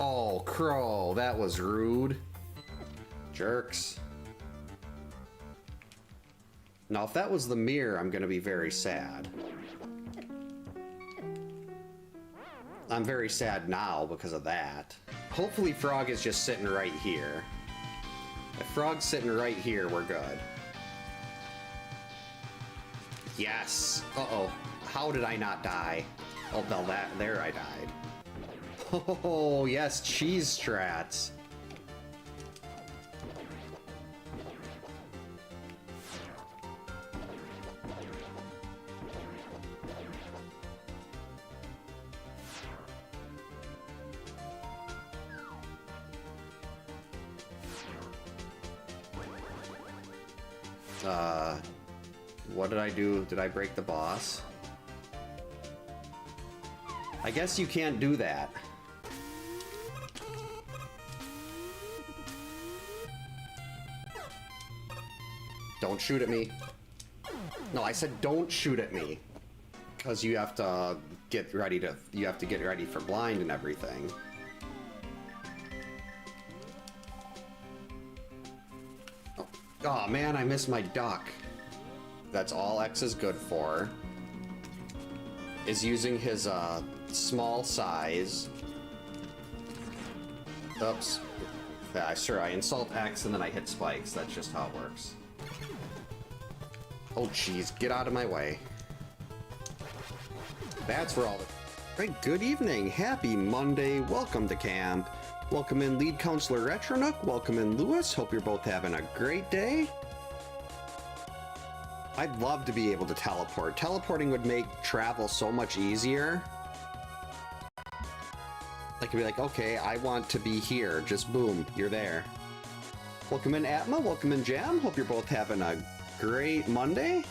Oh, Crow, that was rude. Jerks. Now, if that was the mirror, I'm gonna be very sad. I'm very sad now because of that. Hopefully Frog is just sitting right here. If Frog's sitting right here, we're good. Yes! Uh-oh. How did I not die? Oh, no, there I died. Oh, yes, cheese strats. What did I do? Did I break the boss? I guess you can't do that. Don't shoot at me. No, I said don't shoot at me. Because you have to get ready to, get ready for blind and everything. Oh man, I missed my duck. That's all X is good for. Is using his small size. Oops. Yeah, sure, I insult X and then I hit spikes. That's just how it works. Oh jeez, get out of my way. That's for all the... Right, good evening, happy Monday, welcome to camp. Welcome in Lead Counselor Retronook, welcome in Lewis, hope you're both having a great day. I'd love to be able to teleport. Teleporting would make travel so much easier. I could be like, okay, I want to be here. Just boom, you're there. Welcome in Atma, welcome in Jam. Hope you're both having a great Monday.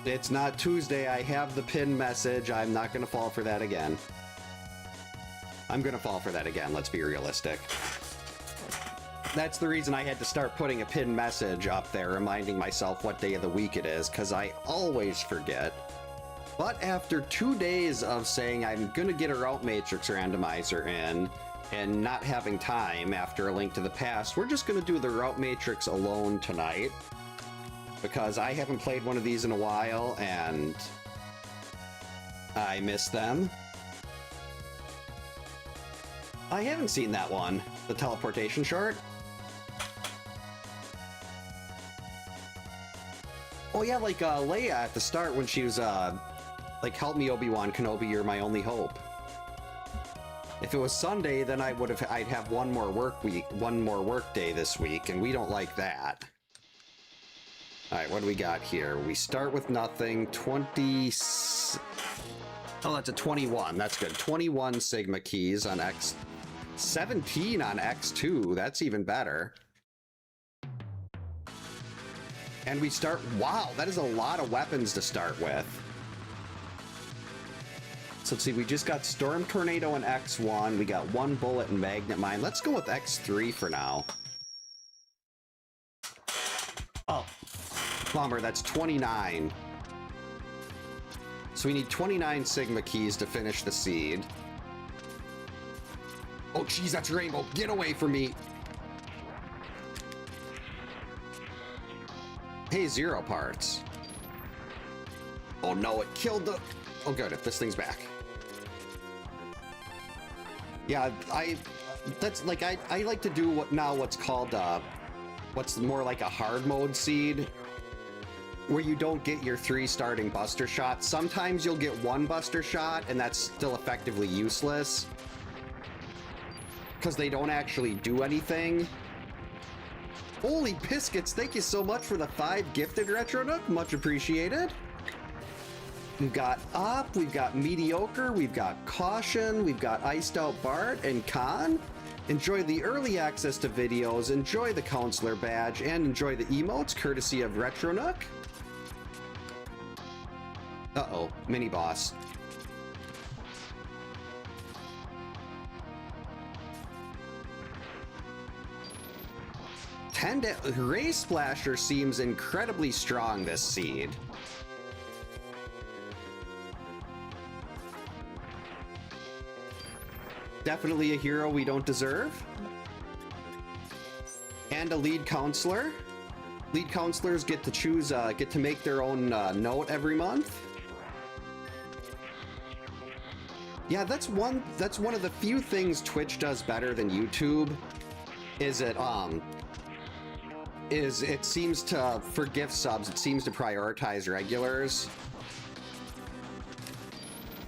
It's not Tuesday, I have the pin message. I'm not gonna fall for that again. I'm gonna fall for that again, let's be realistic. That's the reason I had to start putting a pinned message up there, reminding myself what day of the week it is, because I always forget. But after 2 days of saying I'm gonna get a route matrix randomizer in, and not having time after A Link to the Past, we're just gonna do the route matrix alone tonight. Because I haven't played one of these in a while, and I miss them. I haven't seen that one, the teleportation short. Oh yeah, like Leia at the start when she was like, help me Obi-Wan Kenobi, you're my only hope. If it was Sunday, then I'd have one more work day this week, and we don't like that. All right, what do we got here? We start with nothing. 20. Oh, that's a 21. That's good. 21 Sigma keys on X. 17 on X2. That's even better. And we start... Wow, that is a lot of weapons to start with. So let's see, we just got Storm Tornado in X1. We got 1 bullet and Magnet Mine. Let's go with X3 for now. Oh, bummer, that's 29. So we need 29 Sigma keys to finish the seed. Oh, geez, that's Rainbow. Get away from me. Hey, 0 parts. Oh no, it killed the... Oh good, if this thing's back. Yeah, that's like, I like to do what's called, what's more like a hard mode seed, where you don't get your 3 starting buster shots. Sometimes you'll get 1 buster shot, and that's still effectively useless, because they don't actually do anything. Holy biscuits, thank you so much for the 5 gifted Retronook, much appreciated. We've got Up, we've got Mediocre, we've got Caution, we've got Iced Out Bart and Khan. Enjoy the early access to videos, enjoy the Counselor Badge, and enjoy the emotes courtesy of Retronook. Uh-oh, mini-boss. Ray Splasher seems incredibly strong this seed. Definitely a hero we don't deserve. And a lead counselor. Lead counselors get to choose, get to make their own note every month. Yeah, that's one of the few things Twitch does better than YouTube. Is it seems to, for gift subs, it seems to prioritize regulars.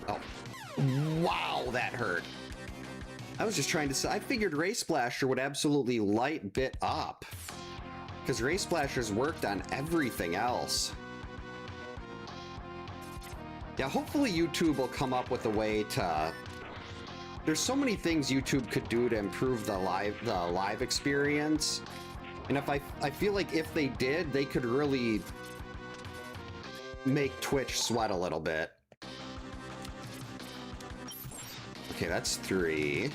Oh, wow, that hurt. I was just trying to say, I figured Ray Splasher would absolutely light bit up, because Ray Splashers worked on everything else. Yeah, hopefully YouTube will come up with a way to... There's so many things YouTube could do to improve the live experience. And I feel like if they did, they could really make Twitch sweat a little bit. Okay, that's 3.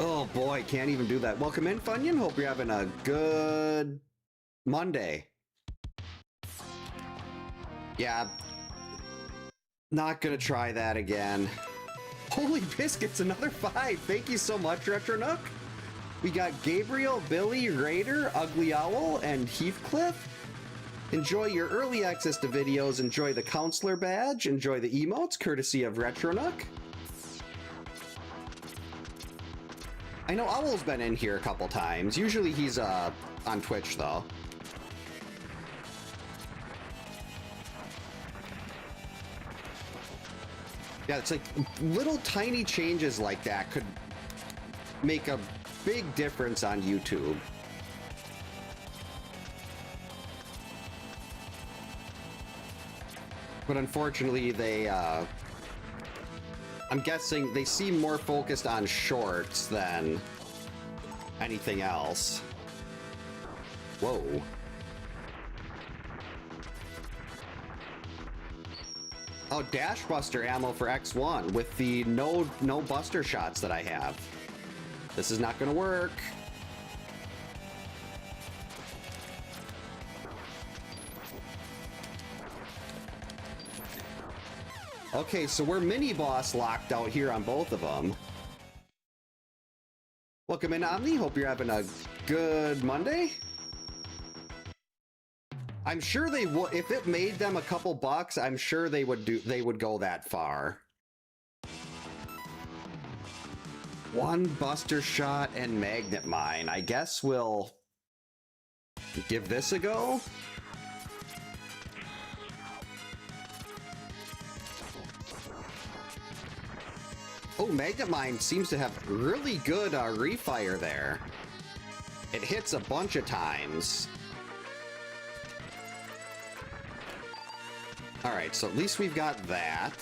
Oh boy, can't even do that. Welcome in, Funyun. Hope you're having a good Monday. Yeah, not gonna try that again. Holy biscuits, another 5. Thank you so much, Retronook. We got Gabriel, Billy, Raider, Ugly Owl, and Heathcliff. Enjoy your early access to videos. Enjoy the counselor badge. Enjoy the emotes, courtesy of Retronook. I know Owl's been in here a couple times. Usually he's on Twitch though. Yeah, it's like little tiny changes like that could make a big difference on YouTube. But unfortunately, they, I'm guessing they seem more focused on shorts than anything else. Whoa. Oh, Dash Buster ammo for X1 with the no buster shots that I have. This is not gonna work. Okay, so we're mini boss locked out here on both of them. Welcome in, Omni. Hope you're having a good Monday. I'm sure they would, if it made them a couple bucks, I'm sure they would go that far. 1 buster shot and magnet mine. I guess we'll give this a go. Oh, magnet mine seems to have really good refire there. It hits a bunch of times. Alright, so at least we've got that.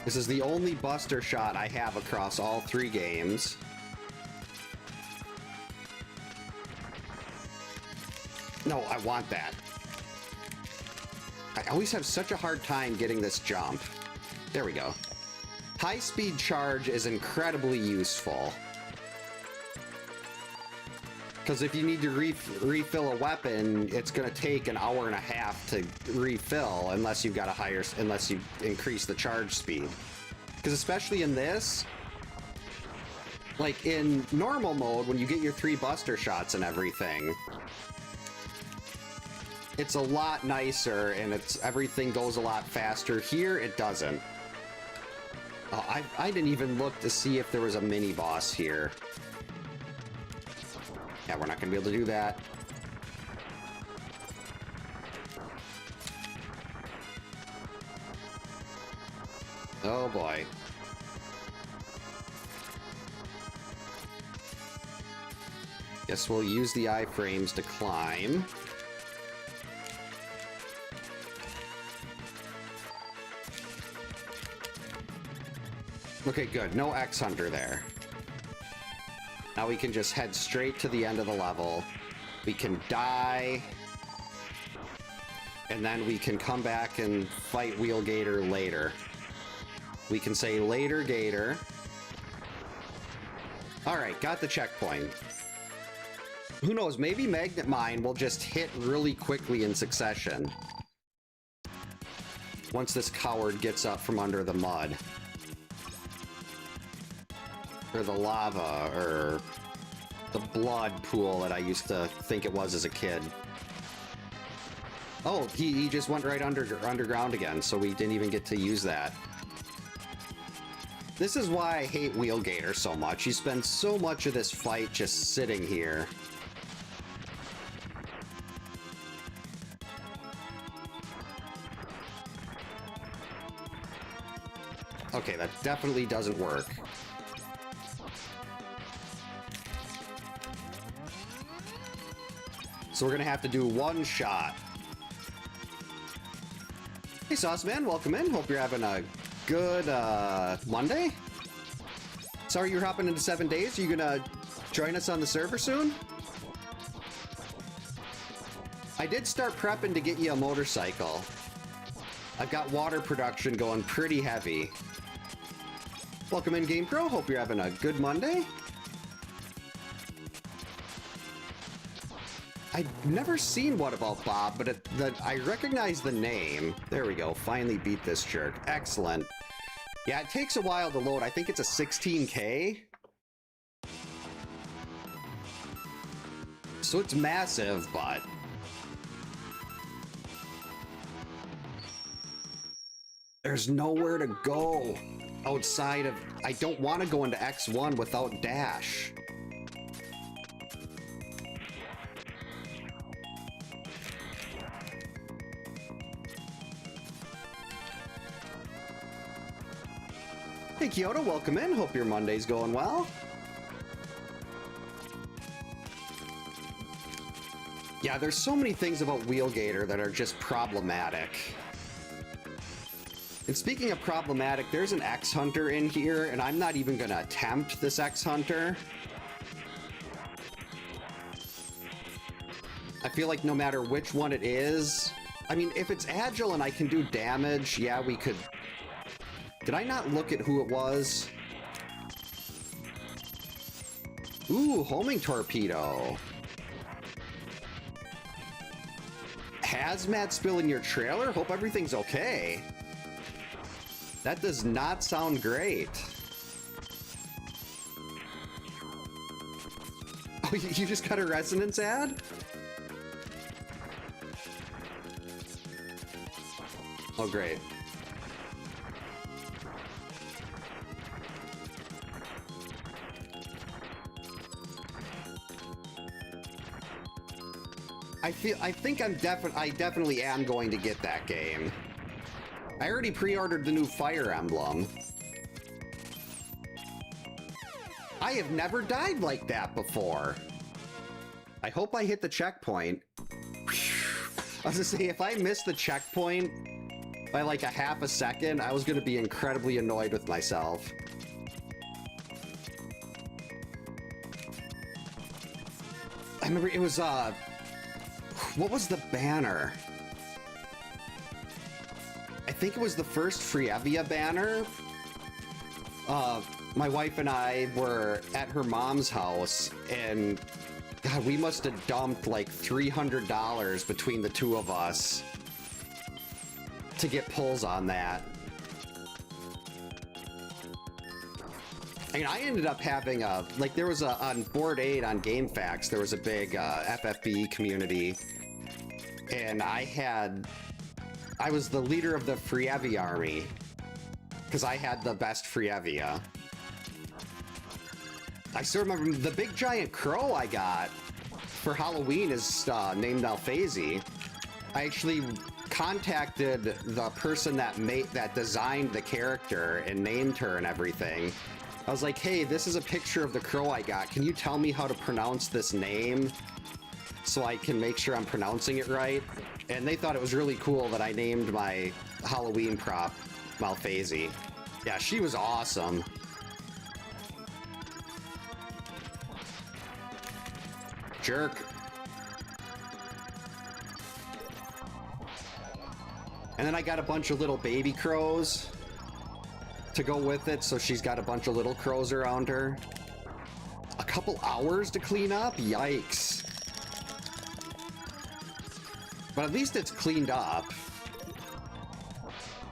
This is the only buster shot I have across all 3 games. No, I want that. I always have such a hard time getting this jump. There we go. High-speed charge is incredibly useful. Because if you need to refill a weapon, it's going to take an hour and a half to refill unless you've got unless you increase the charge speed. Because especially in this, like in normal mode, when you get your 3 buster shots and everything, it's a lot nicer and everything goes a lot faster. Here, it doesn't. Oh, I didn't even look to see if there was a mini boss here. Yeah, we're not gonna be able to do that. Oh boy. Guess we'll use the iframes to climb. Okay, good. No X-Hunter there. Now we can just head straight to the end of the level. We can die. And then we can come back and fight Wheel Gator later. We can say later, Gator. Alright, got the checkpoint. Who knows, maybe Magnet Mine will just hit really quickly in succession. Once this coward gets up from under the mud. Or the lava, or the blood pool that I used to think it was as a kid. Oh, he just went right underground again, so we didn't even get to use that. This is why I hate Wheelgator so much. You spend so much of this fight just sitting here. Okay, that definitely doesn't work. So we're gonna have to do one shot. Hey, Sauce Man, welcome in. Hope you're having a good Monday. Sorry you're hopping into 7 days. Are you gonna join us on the server soon? I did start prepping to get you a motorcycle. I've got water production going pretty heavy. Welcome in, Game Pro. Hope you're having a good Monday. I've never seen What About Bob, but I recognize the name. There we go. Finally beat this jerk. Excellent. Yeah, it takes a while to load. I think it's a 16K. So it's massive, but... there's nowhere to go outside of... I don't want to go into X1 without dash. Hey Kyoto, welcome in. Hope your Monday's going well. Yeah, there's so many things about Wheelgator that are just problematic. And speaking of problematic, there's an X-Hunter in here, and I'm not even gonna attempt this X-Hunter. I feel like no matter which one it is... I mean, if it's agile and I can do damage, yeah, we could... Did I not look at who it was? Ooh, homing torpedo. Hazmat spill in your trailer? Hope everything's okay. That does not sound great. Oh, you just got a resonance ad? Oh, great. I think I definitely am going to get that game. I already pre-ordered the new Fire Emblem. I have never died like that before. I hope I hit the checkpoint. I was gonna say, if I missed the checkpoint by like a half a second, I was gonna be incredibly annoyed with myself. I remember it was, what was the banner? I think it was the first Frievia banner. My wife and I were at her mom's house, and God, we must have dumped like $300 between the two of us to get pulls on that. I mean, I ended up having a, like, there was a, on Board 8 on GameFAQs, there was a big FFB community, and I was the leader of the Frievia army, because I had the best Frievia. I still remember the big giant crow I got for Halloween is named Alfazi. I actually contacted the person that designed the character and named her and everything. I was like, hey, this is a picture of the crow I got. Can you tell me how to pronounce this name so I can make sure I'm pronouncing it right? And they thought it was really cool that I named my Halloween prop Malfazi. Yeah, she was awesome. Jerk. And then I got a bunch of little baby crows to go with it, so she's got a bunch of little crows around her. A couple hours to clean up? Yikes. But at least it's cleaned up.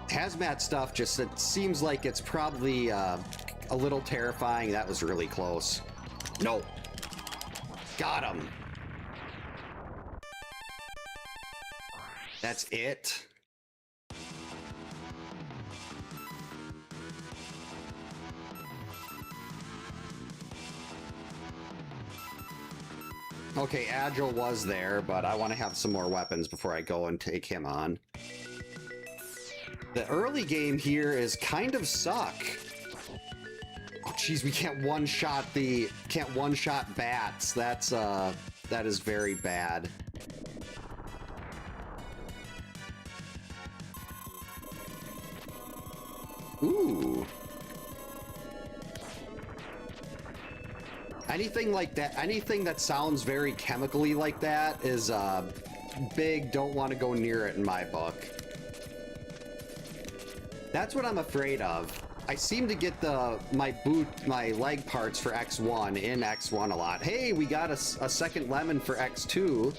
Hazmat stuff just, it seems like it's probably a little terrifying. That was really close. No. Got him. That's it. Okay, Agile was there, but I want to have some more weapons before I go and take him on. The early game here is kind of suck. Oh, jeez, we can't one-shot bats. That's, that is very bad. Ooh. Anything like that, anything that sounds very chemically like that is, big, don't want to go near it in my book. That's what I'm afraid of. I seem to get my leg parts for X1 in X1 a lot. Hey, we got a second lemon for X2,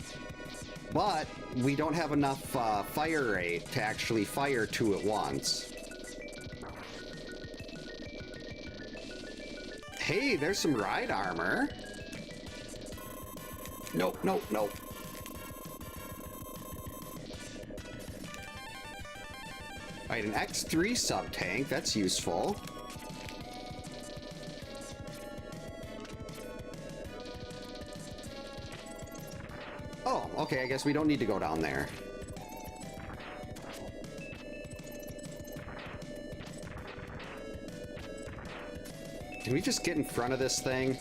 but we don't have enough fire rate to actually fire two at once. Hey, there's some ride armor. Nope, nope, nope. Alright, an X3 sub-tank, that's useful. Oh, okay, I guess we don't need to go down there. Can we just get in front of this thing?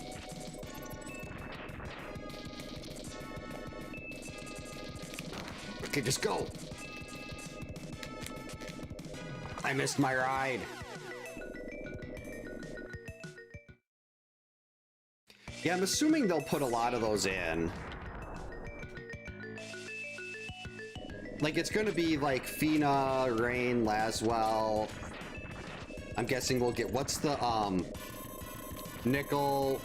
Okay, just go. I missed my ride. Yeah, I'm assuming they'll put a lot of those in. Like, it's gonna be like Fina, Rain, Laswell. I'm guessing we'll get, what's the, Nickel.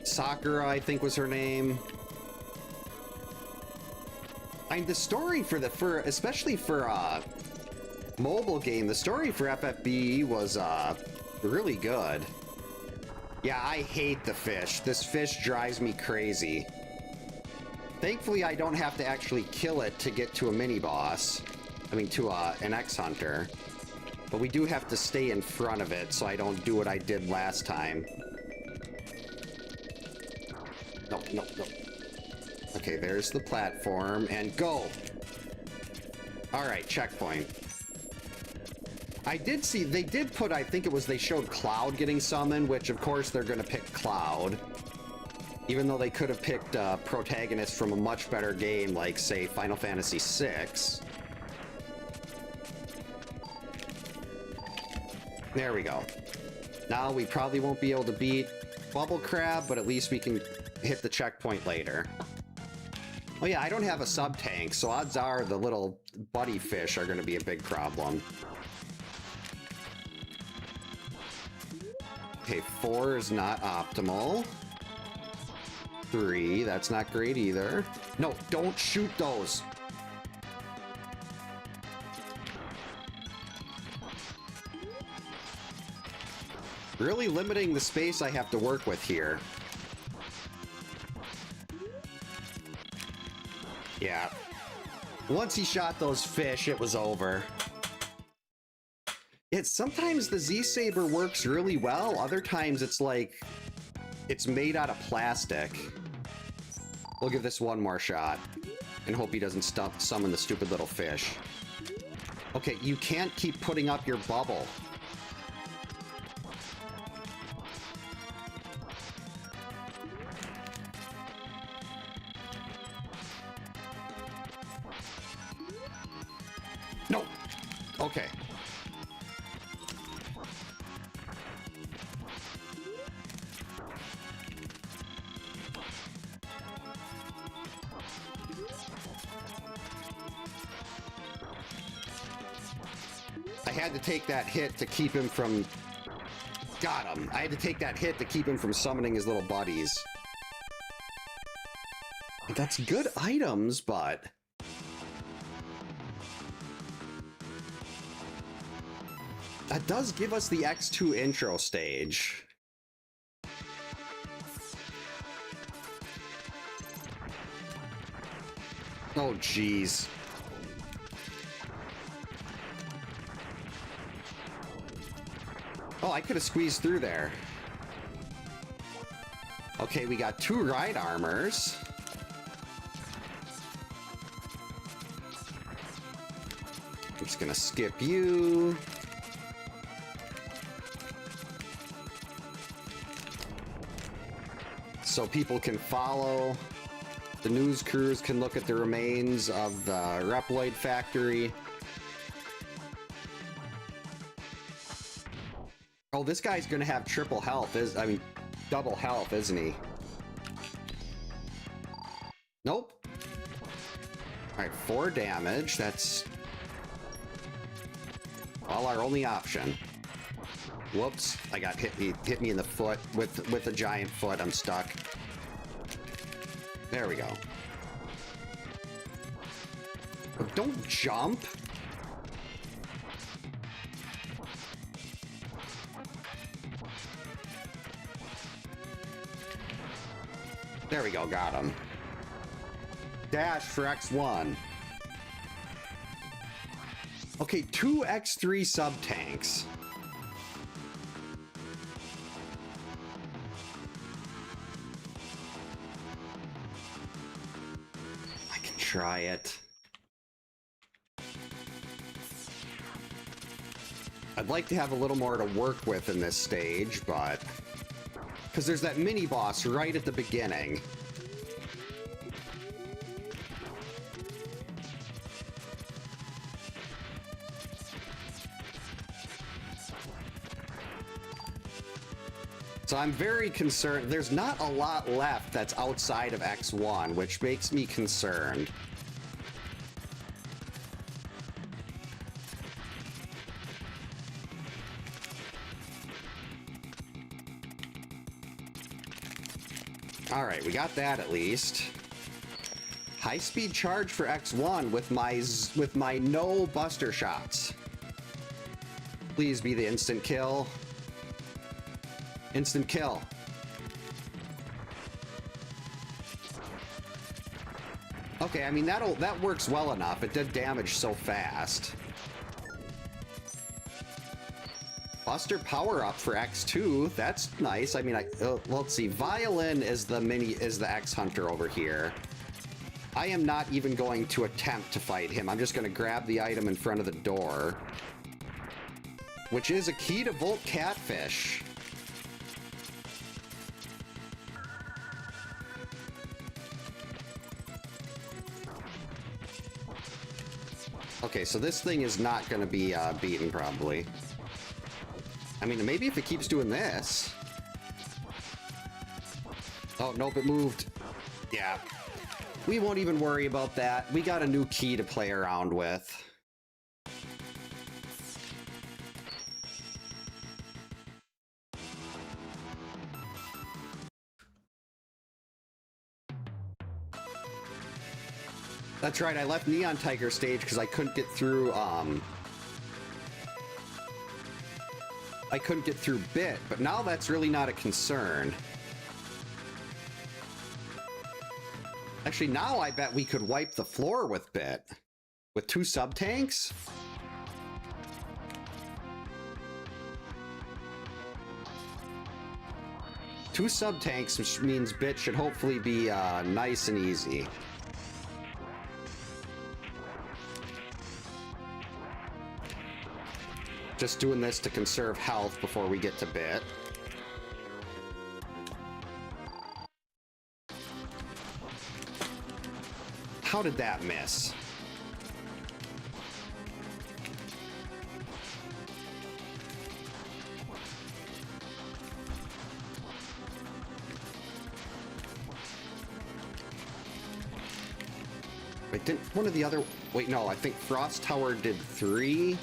Sakura, I think was her name. And the story especially for mobile game, the story for FFB was really good. Yeah, I hate the fish. This fish drives me crazy. Thankfully, I don't have to actually kill it to get to a mini boss. I mean, to an X-Hunter. But we do have to stay in front of it so I don't do what I did last time. No, no, no. Okay, there's the platform, and go! Alright, checkpoint. I did see, they did put, I think it was, they showed Cloud getting summoned, which of course they're gonna pick Cloud. Even though they could have picked a protagonist from a much better game, like, say, Final Fantasy VI. There we go. Now we probably won't be able to beat Bubble Crab, but at least we can hit the checkpoint later. Oh yeah, I don't have a sub-tank, so odds are the little buddy fish are going to be a big problem. Okay, 4 is not optimal. 3, that's not great either. No, don't shoot those! Really limiting the space I have to work with here. Yeah. Once he shot those fish, it was over. Sometimes the Z-Saber works really well. Other times it's like it's made out of plastic. We'll give this one more shot and hope he doesn't summon the stupid little fish. Okay, you can't keep putting up your bubble. No! Okay. I had to take that hit to keep him from... Got him! I had to take that hit to keep him from summoning his little buddies. That's good items, but... that does give us the X2 intro stage. Oh, jeez. Oh, I could have squeezed through there. Okay, we got 2 ride armors. I'm just gonna skip you. So people can follow. The news crews can look at the remains of the Reploid factory. Oh, this guy's gonna have triple health, double health, isn't he? Nope. Alright, 4 damage. That's... well, our only option. Whoops, I got hit me in the foot with a giant foot. I'm stuck. There we go. Oh, don't jump. There we go, got him. Dash for X1. Okay, 2 X3 sub-tanks. I can try it. I'd like to have a little more to work with in this stage, but... because there's that mini-boss right at the beginning. So I'm very concerned. There's not a lot left that's outside of X1, which makes me concerned. All right, we got that at least. High-speed charge for X1 with my no buster shots. Please be the instant kill. Instant kill. Okay, I mean that works well enough. It did damage so fast. Buster power up for X2. That's nice. I mean, let's see. Violin is the X Hunter over here. I am not even going to attempt to fight him. I'm just going to grab the item in front of the door, which is a key to Volt Catfish. Okay, so this thing is not going to be beaten, probably. I mean, maybe if it keeps doing this. Oh, nope, it moved. Yeah. We won't even worry about that. We got a new key to play around with. That's right, I left Neon Tiger stage because I couldn't get through, I couldn't get through Bit, but now that's really not a concern. Actually, now I bet we could wipe the floor with Bit. With 2 sub-tanks? Two sub-tanks, which means Bit should hopefully be nice and easy. Just doing this to conserve health before we get to Bit. How did that miss? Wait, didn't one of the other... wait, no, I think Frost Tower did 3.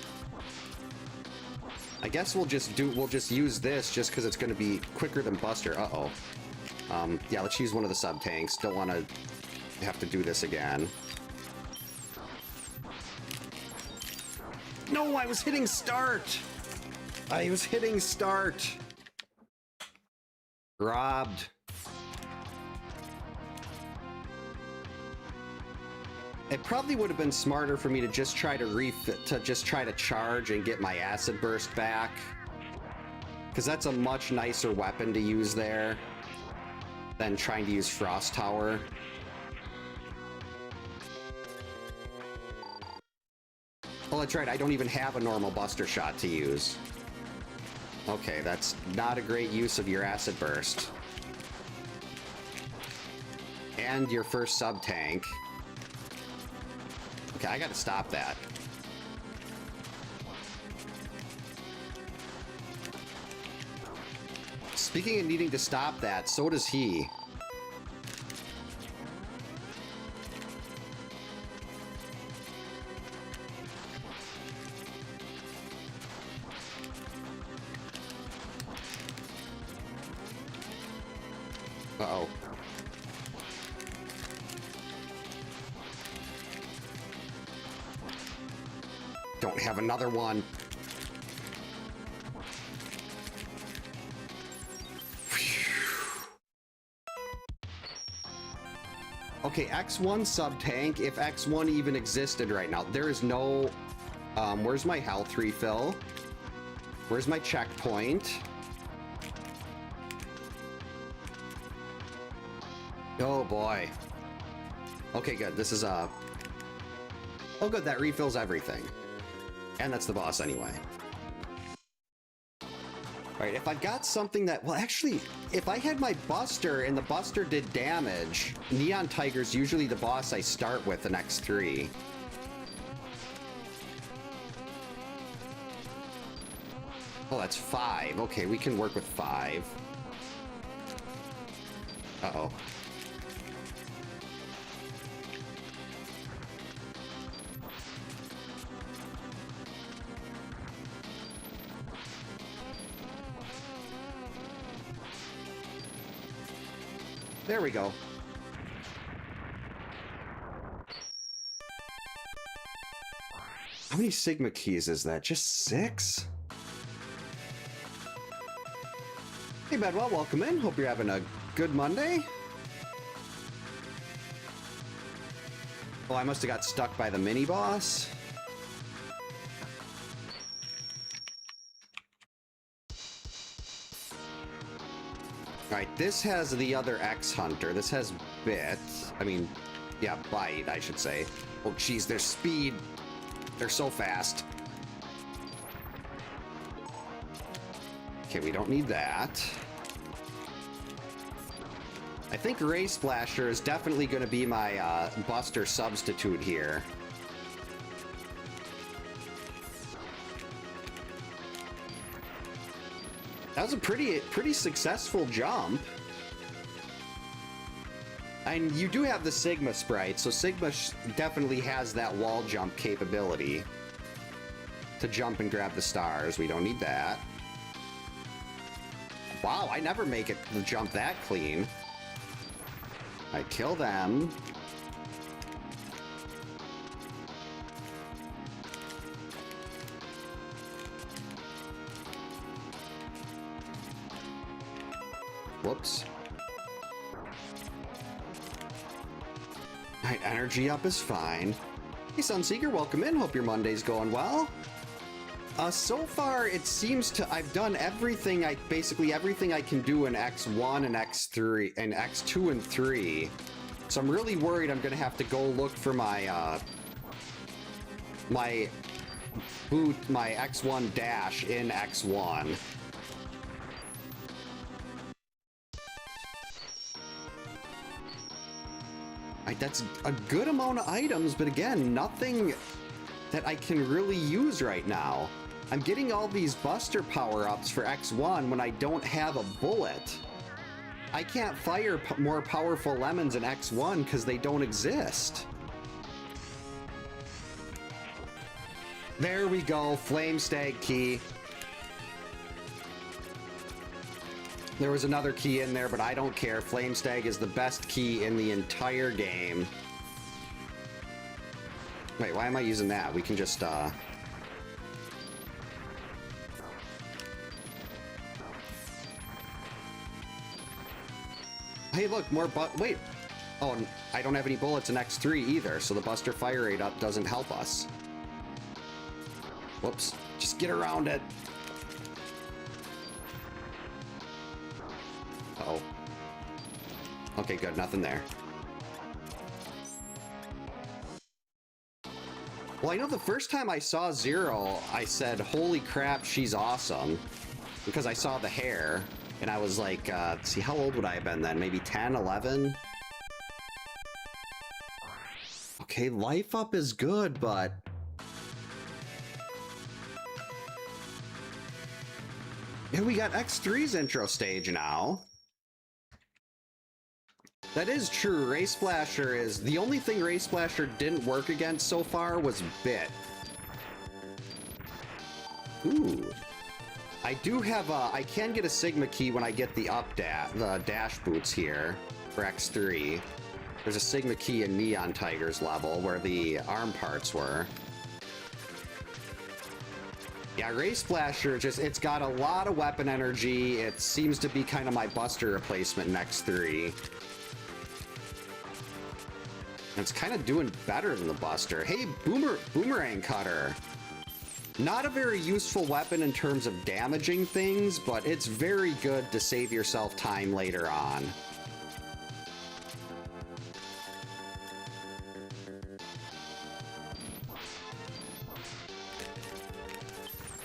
I guess we'll just use this just because it's going to be quicker than Buster. Uh-oh. Yeah, let's use one of the sub-tanks. Don't want to have to do this again. No, I was hitting start! I was hitting start! Robbed. It probably would have been smarter for me to just try to charge and get my acid burst back. Because that's a much nicer weapon to use there than trying to use Frost Tower. Oh, that's right, I don't even have a normal Buster Shot to use. Okay, that's not a great use of your Acid Burst. And your first sub-tank. Okay, I gotta stop that. Speaking of needing to stop that, so does he. Uh-oh. Don't have another one. Okay, X1 sub-tank, if X1 even existed right now. There is no... where's my health refill? Where's my checkpoint? Oh boy. Okay, good. This is oh good, that refills everything. And that's the boss anyway. Alright, if I got something that... Well, actually, if I had my Buster and the Buster did damage, Neon Tiger's usually the boss I start with in X3. Oh, that's 5. Okay, we can work with 5. Uh-oh. There we go. How many Sigma keys is that? Just 6? Hey, Bedwell, welcome in. Hope you're having a good Monday. Oh, I must have got stuck by the mini-boss. Alright, this has the other X-Hunter. This has Bit. I mean, yeah, Bite, I should say. Oh, jeez, their speed. They're so fast. Okay, we don't need that. I think Ray Splasher is definitely going to be my Buster substitute here. That was a pretty successful jump. And you do have the Sigma sprite, so Sigma definitely has that wall jump capability to jump and grab the stars. We don't need that. Wow, I never make it the jump that clean. I kill them. Whoops. Alright, energy up is fine. Hey, Sunseeker, welcome in. Hope your Monday's going well. So far, it seems to... I've done everything, basically everything I can do in X1 and X3, and X2 and 3. So I'm really worried I'm going to have to go look for my, my X1 dash in X1. That's a good amount of items, but again, nothing that I can really use right now. I'm getting all these Buster power-ups for X1 when I don't have a bullet. I can't fire more powerful lemons in X1 because they don't exist. There we go, Flame Stag Key. There was another key in there, but I don't care. Flame Stag is the best key in the entire game. Wait, why am I using that? We can just, Hey, look, more wait. Oh, I don't have any bullets in X3 either, so the Buster Fire Rate up doesn't help us. Whoops. Just get around it. Uh-oh. Okay, good. Nothing there. Well, I know the first time I saw Zero, I said, holy crap, she's awesome. Because I saw the hair, and I was like, let's see, how old would I have been then? Maybe 10, 11? Okay, life up is good, but... yeah, we got X3's intro stage now. That is true. Ray Splasher is... the only thing Ray Splasher didn't work against so far was Bit. Ooh. I do have a... I can get a Sigma key when I get the the dash boots here for X3. There's a Sigma key in Neon Tiger's level where the arm parts were. Yeah, Ray Splasher, just, it's got a lot of weapon energy. It seems to be kind of my Buster replacement in X3. It's kind of doing better than the Buster. Hey, Boomerang Cutter. Not a very useful weapon in terms of damaging things, but it's very good to save yourself time later on.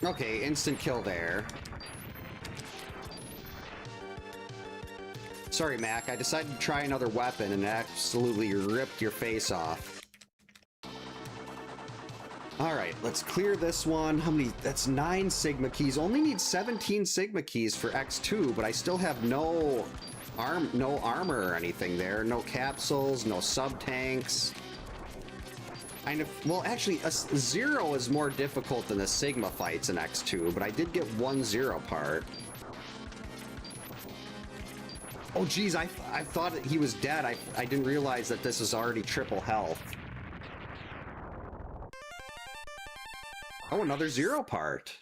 Okay, instant kill there. Sorry, Mac, I decided to try another weapon and absolutely ripped your face off. Alright, let's clear this one. How many? That's 9 Sigma keys. Only need 17 Sigma keys for X2, but I still have no armor or anything there. No capsules, no sub-tanks. Well, actually, a Zero is more difficult than the Sigma fights in X2, but I did get one Zero part. Oh, geez, I thought he was dead. I didn't realize that this is already triple health. Oh, another Zero part.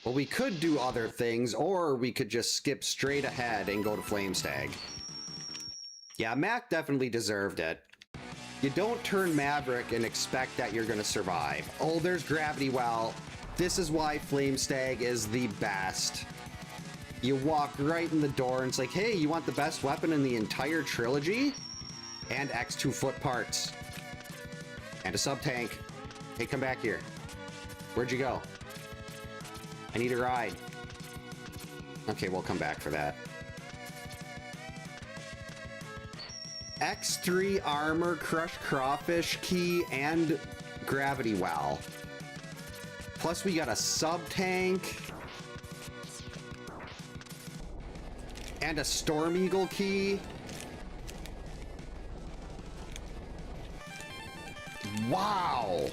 Well, we could do other things, or we could just skip straight ahead and go to Flame Stag. Yeah, Mac definitely deserved it. You don't turn Maverick and expect that you're gonna survive. Oh, there's Gravity Well. This is why Flame Stag is the best. You walk right in the door and it's like, hey, you want the best weapon in the entire trilogy? And X2 foot parts. And a sub-tank. Hey, come back here. Where'd you go? I need a ride. Okay, we'll come back for that. X3 armor, crushed crawfish key, and gravity well. Plus we got a sub-tank. And a Storm Eagle key. Wow!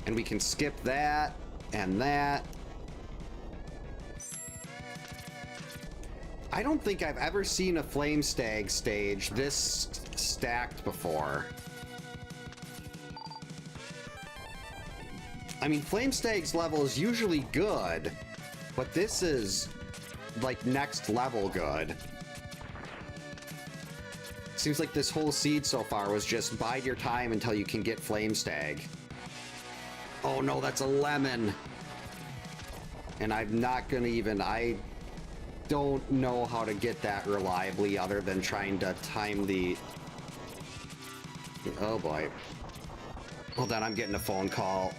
And we can skip that, and that. I don't think I've ever seen a Flame Stag stage this stacked before. I mean, Flame Stag's level is usually good, but this is, like, next level good. Seems like this whole seed so far was just bide your time until you can get Flame Stag. Oh no, that's a lemon! And I'm not gonna even... I don't know how to get that reliably other than trying to time the... Oh boy. Hold on, I'm getting a phone call.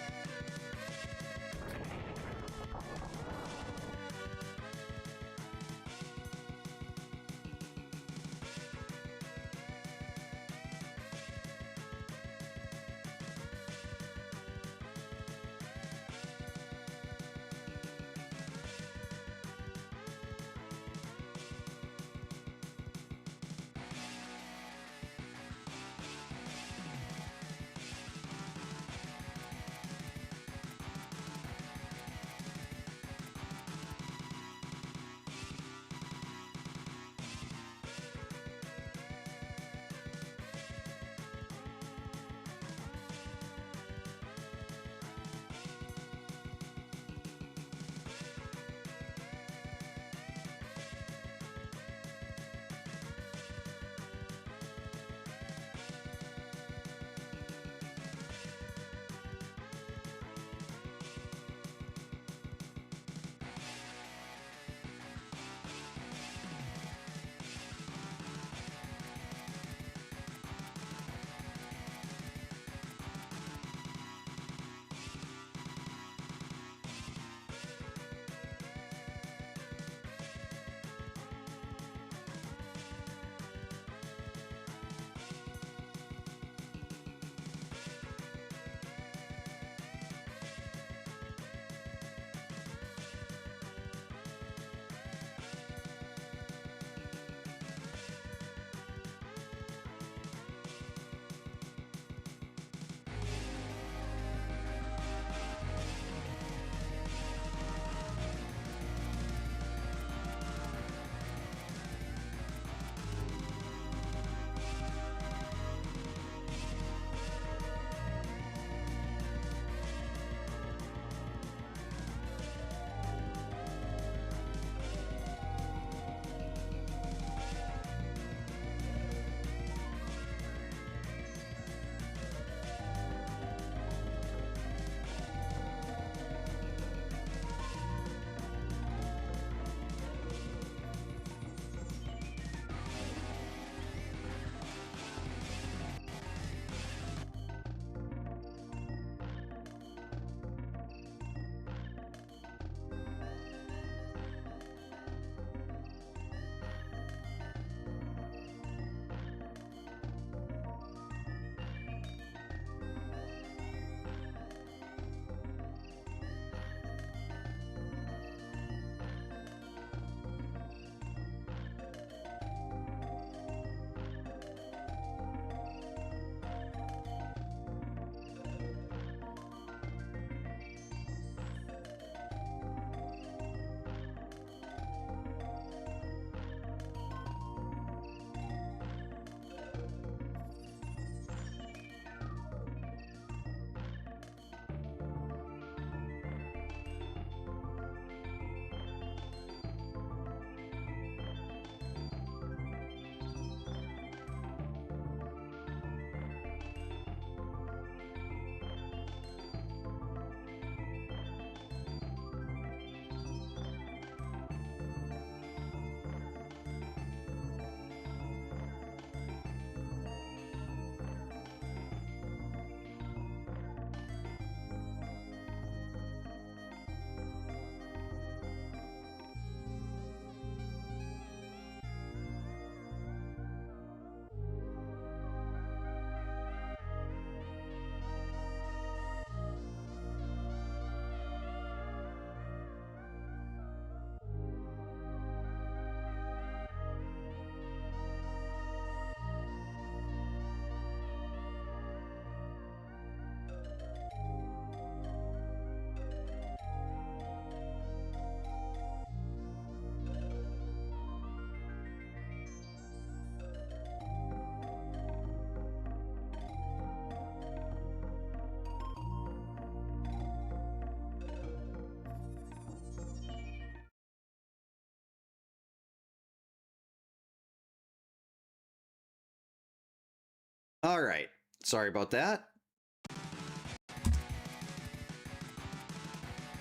Alright, sorry about that.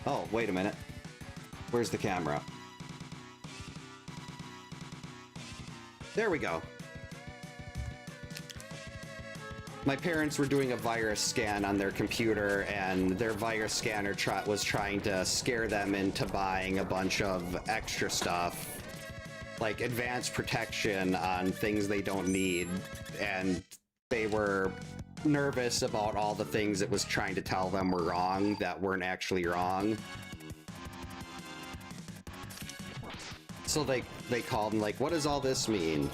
Oh, wait a minute. Where's the camera? There we go. My parents were doing a virus scan on their computer, and their virus scanner was trying to scare them into buying a bunch of extra stuff, like advanced protection on things they don't need, and they were nervous about all the things it was trying to tell them were wrong that weren't actually wrong. So they called and like, what does all this mean?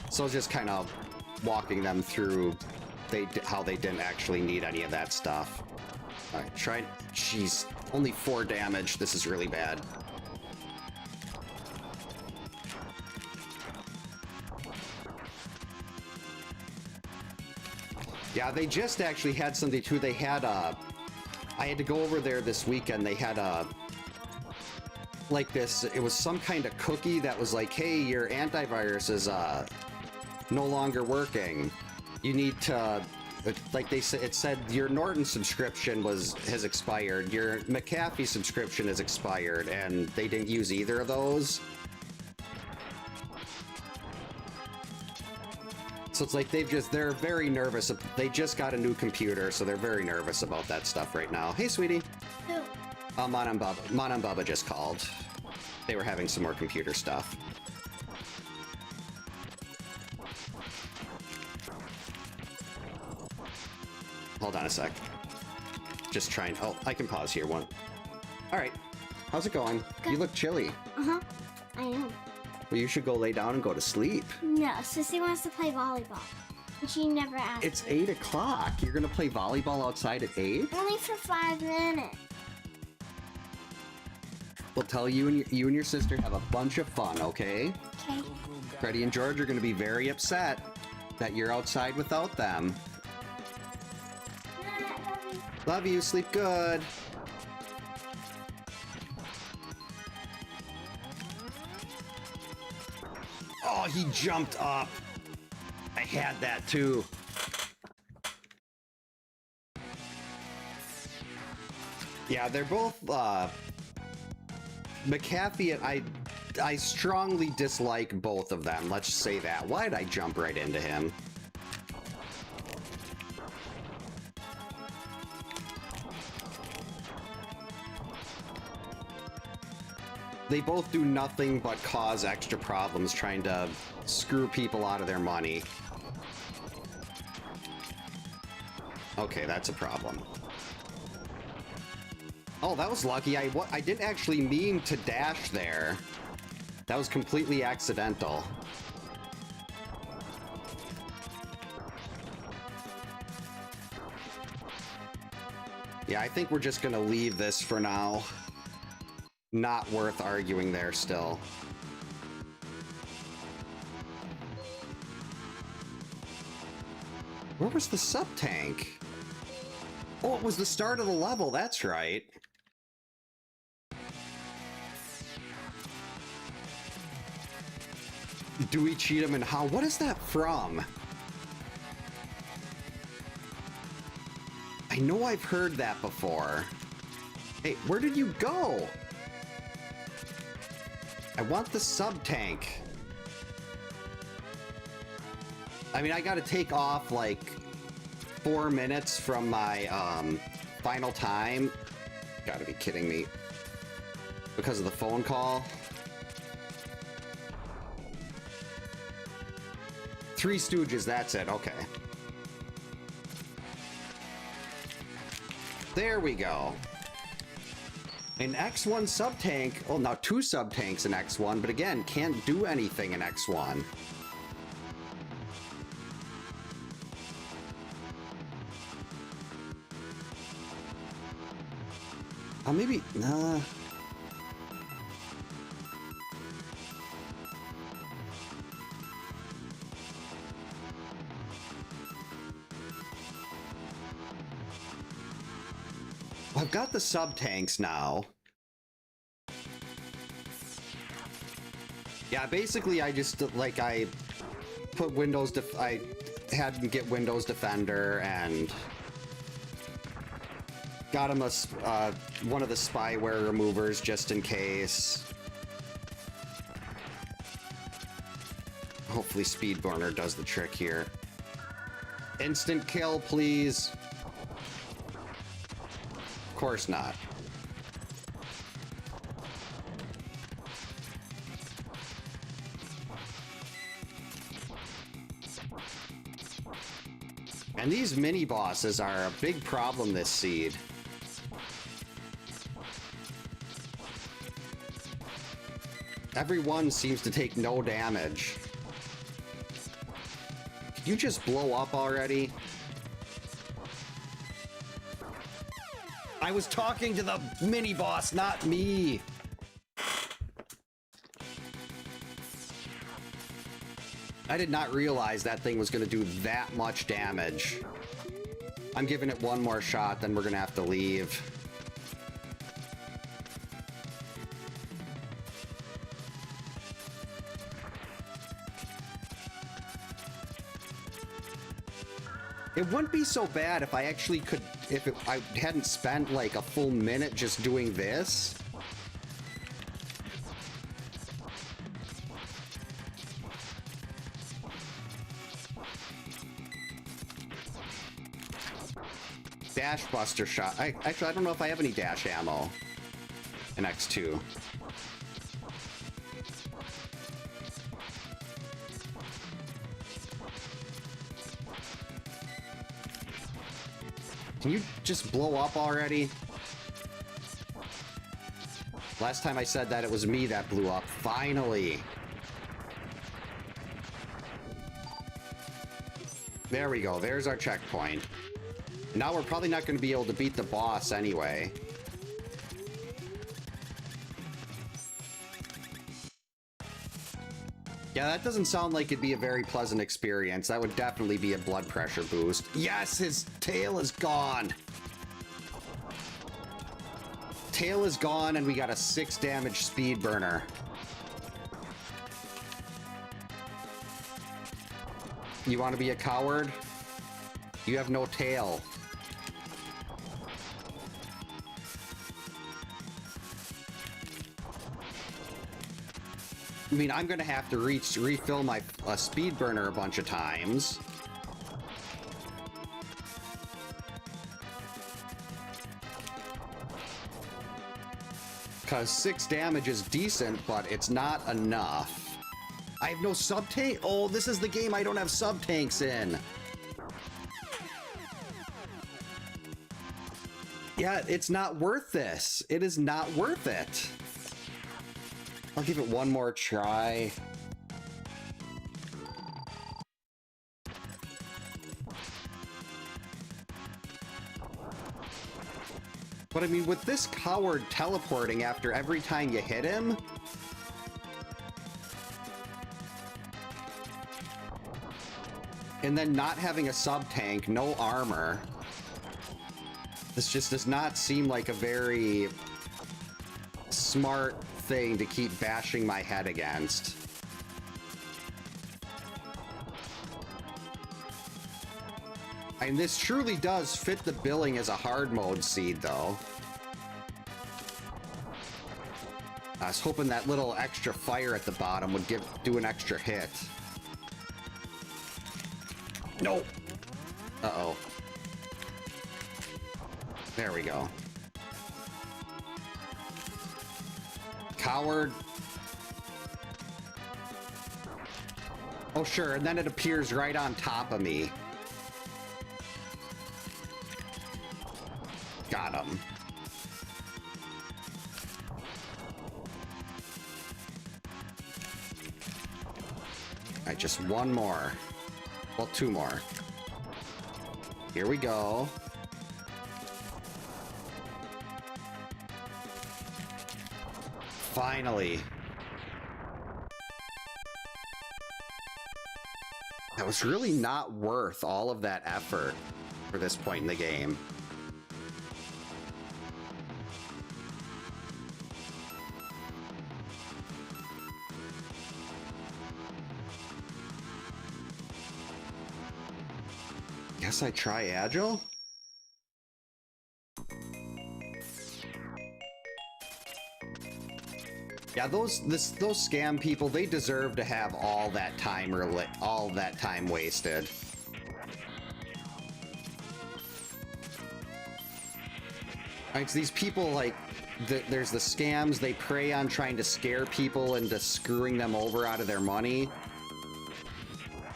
So just kind of walking them through how they didn't actually need any of that stuff. Alright, try. Jeez, only 4 damage. This is really bad. Yeah, they just actually had something too. They had I had to go over there this weekend. They had like this, it was some kind of cookie that was like, hey, your antivirus is no longer working. You need to, like they said, it said your Norton subscription has expired, your McAfee subscription has expired, and they didn't use either of those. So it's like they're very nervous. They just got a new computer, so they're very nervous about that stuff right now. Hey, sweetie. Who? Mon and Bubba just called. They were having some more computer stuff. Hold on a sec. Just trying. Oh, I can pause here. All right. How's it going? Good. You look chilly. Uh-huh. I am. Well, you should go lay down and go to sleep. No, Sissy wants to play volleyball. And she never asked. It's 8 o'clock. You're gonna play volleyball outside at 8? Only for 5 minutes. We'll tell you and your sister have a bunch of fun, okay? Okay. Freddie and George are gonna be very upset that you're outside without them. Love you. Sleep good. Oh, he jumped up. I had that too. Yeah, they're both McAfee and I strongly dislike both of them. Let's say that. Why did I jump right into him? They both do nothing but cause extra problems trying to screw people out of their money. Okay, that's a problem. Oh, that was lucky. I didn't actually mean to dash there. That was completely accidental. Yeah, I think we're just gonna leave this for now. Not worth arguing there still. Where was the sub-tank? Oh, it was the start of the level, that's right. Do we cheat him and how? What is that from? I know I've heard that before. Hey, where did you go? I want the sub-tank. I mean, I gotta take off like 4 minutes from my final time. Gotta be kidding me. Because of the phone call. 3 Stooges, that's it, okay. There we go. An X1 sub-tank, oh, now 2 sub-tanks in X1, but again, can't do anything in X1. Oh, maybe, nah. I've got the sub-tanks now. Yeah, basically I just, like, I put Windows, I had him get Windows Defender and got him one of the spyware removers just in case. Hopefully Speedburner does the trick here. Instant kill, please. Of course not. And these mini bosses are a big problem this seed. Every one seems to take no damage. Could you just blow up already? I was talking to the mini boss, not me. I did not realize that thing was going to do that much damage. I'm giving it one more shot, then we're going to have to leave. It wouldn't be so bad if I actually could, I hadn't spent like a full minute just doing this. Dash Buster shot. Actually, I don't know if I have any dash ammo in X2. Can you just blow up already? Last time I said that, it was me that blew up. Finally. There we go. There's our checkpoint. Now we're probably not going to be able to beat the boss anyway. Yeah, that doesn't sound like it'd be a very pleasant experience. That would definitely be a blood pressure boost. Yes, his tail is gone. Tail is gone, and we got a 6 damage speed burner. You want to be a coward? You have no tail. I mean, I'm gonna have to refill my speed burner a bunch of times. Because 6 damage is decent, but it's not enough. I have no sub-tank. Oh, this is the game I don't have sub-tanks in. Yeah, it's not worth this. It is not worth it. I'll give it one more try. But I mean, with this coward teleporting after every time you hit him, and then not having a sub-tank, no armor, this just does not seem like a very smart thing to keep bashing my head against. And this truly does fit the billing as a hard mode seed, though. I was hoping that little extra fire at the bottom would do an extra hit. No! Uh-oh. There we go. Coward. Oh, sure, and then it appears right on top of me. Got him. Alright, just one more. Well, 2 more. Here we go. Finally. That was really not worth all of that effort for this point in the game. Guess I try Agile? Yeah, those scam people, they deserve to have all that time wasted. Right, so these people, like, there's the scams, they prey on trying to scare people into screwing them over out of their money,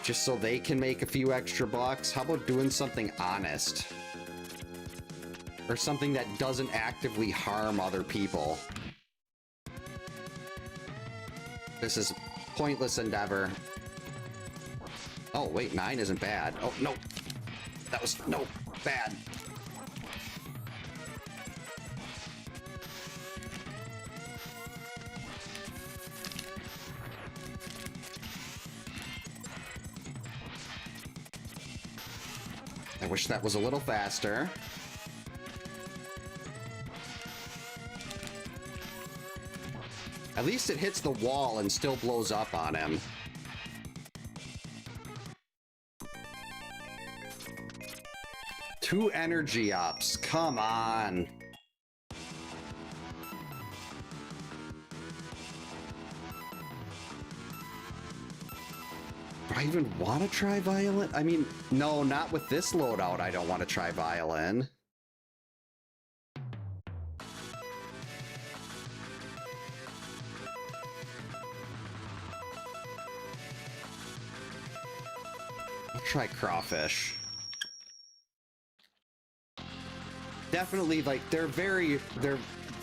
just so they can make a few extra bucks. How about doing something honest? Or something that doesn't actively harm other people? This is pointless endeavor. Oh, wait, 9 isn't bad. Oh, no. That was, no, bad. I wish that was a little faster. At least it hits the wall and still blows up on him. Two energy ups, come on. Do I even want to try Violin? I mean, no, not with this loadout. I don't want to try Violin. I'll try Crawfish. Definitely, like, they're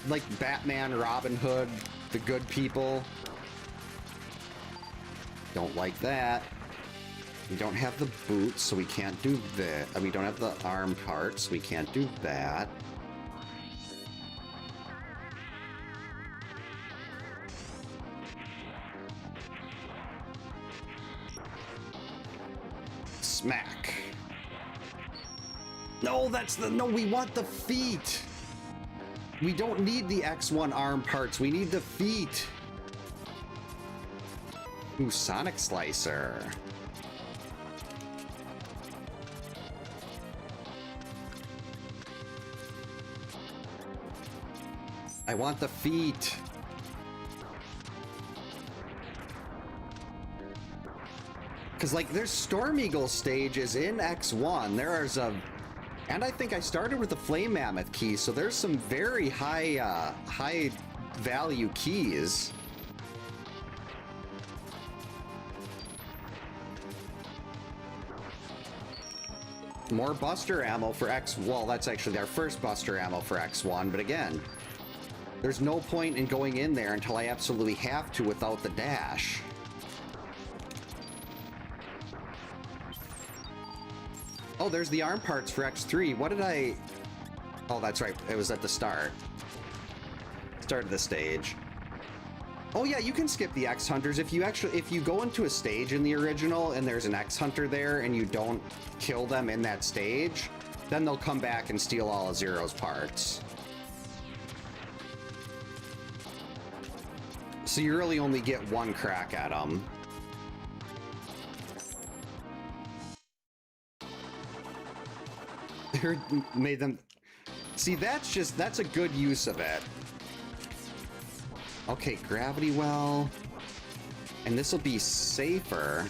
like Batman, Robin Hood, the good people. Don't like that. We don't have the boots, so we can't do that. We don't have the arm parts, so we can't do that. Smack. No, that's the... No, we want the feet. We don't need the X1 arm parts. We need the feet. Ooh, Sonic Slicer. I want the feet. Because, like, there's Storm Eagle stages in X1. There's a... And I think I started with the Flame Mammoth key, so there's some very high value keys. More Buster ammo for X... Well, that's actually our first Buster ammo for X1, but again, there's no point in going in there until I absolutely have to without the dash. Oh, there's the arm parts for X3. What did I... Oh, that's right. It was at the start. Start of the stage. Oh yeah, you can skip the X Hunters. If you go into a stage in the original and there's an X Hunter there and you don't kill them in that stage, then they'll come back and steal all of Zero's parts. So you really only get one crack at them. Made them... See, that's a good use of it. Okay, gravity well. And this will be safer.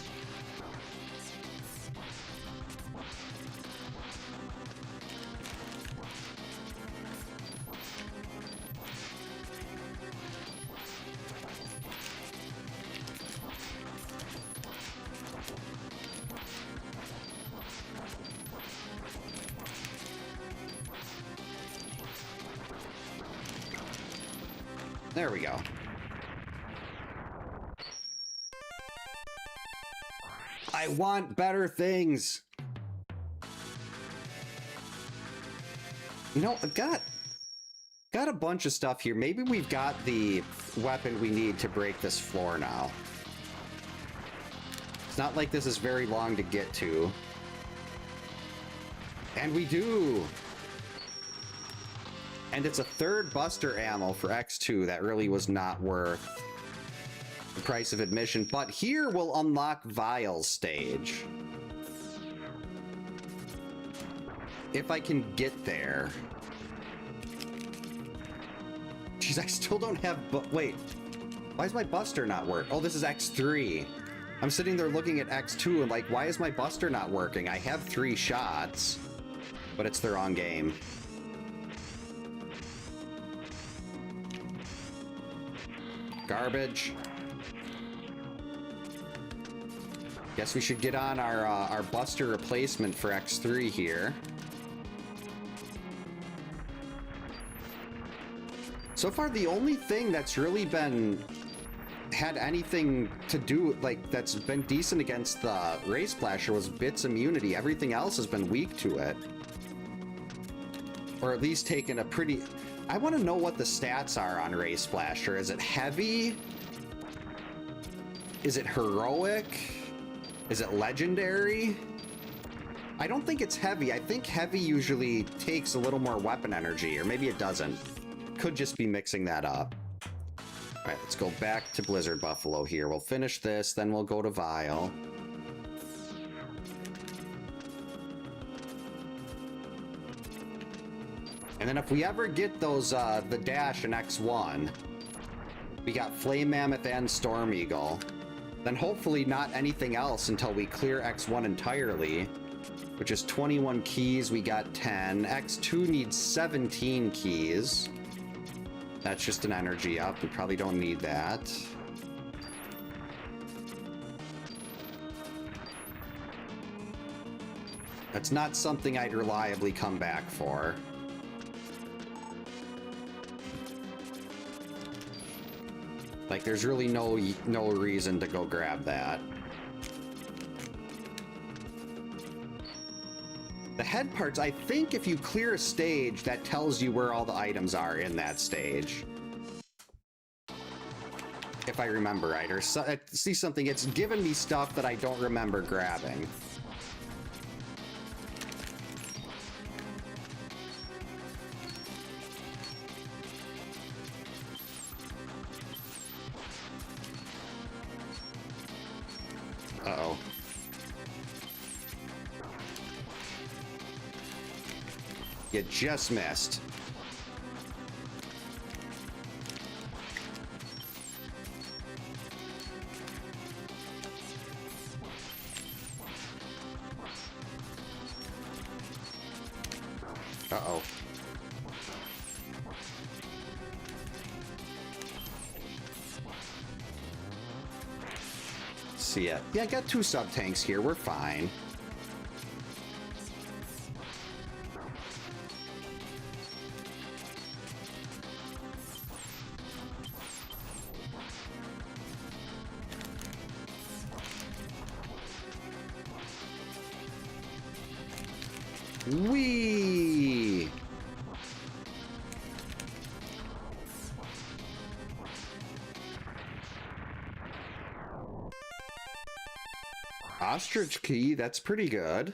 There we go. I want better things. You know, I've got a bunch of stuff here. Maybe we've got the weapon we need to break this floor now. It's not like this is very long to get to. And we do. And it's a third Buster ammo for X2 that really was not worth the price of admission. But here we'll unlock Vial's stage. if I can get there. Jeez, I still don't have... Wait. Why is my Buster not work? Oh, this is X3. I'm sitting there looking at X2 and like, why is my Buster not working? I have 3 shots, but it's the wrong game. Garbage. Guess we should get on our Buster replacement for X3 here. So far, the only thing that's really had anything to do, like, that's been decent against the Ray Splasher was Bit's immunity. Everything else has been weak to it. Or at least taken a pretty... I want to know what the stats are on Ray Splasher. Is it heavy? Is it heroic? Is it legendary? I don't think it's heavy. I think heavy usually takes a little more weapon energy, or maybe it doesn't. Could just be mixing that up. All right, let's go back to Blizzard Buffalo here. We'll finish this, then we'll go to Vile. And then if we ever get those, the dash in X1, we got Flame Mammoth and Storm Eagle. Then hopefully not anything else until we clear X1 entirely, which is 21 keys, we got 10. X2 needs 17 keys. That's just an energy up. We probably don't need that. That's not something I'd reliably come back for. Like, there's really no reason to go grab that. The head parts, I think if you clear a stage, that tells you where all the items are in that stage. If I remember right, or I see something, it's given me stuff that I don't remember grabbing. Uh-oh. You just missed. Uh-oh. See ya. Yeah, I got 2 sub-tanks here. We're fine. Whee! Ostrich key, that's pretty good.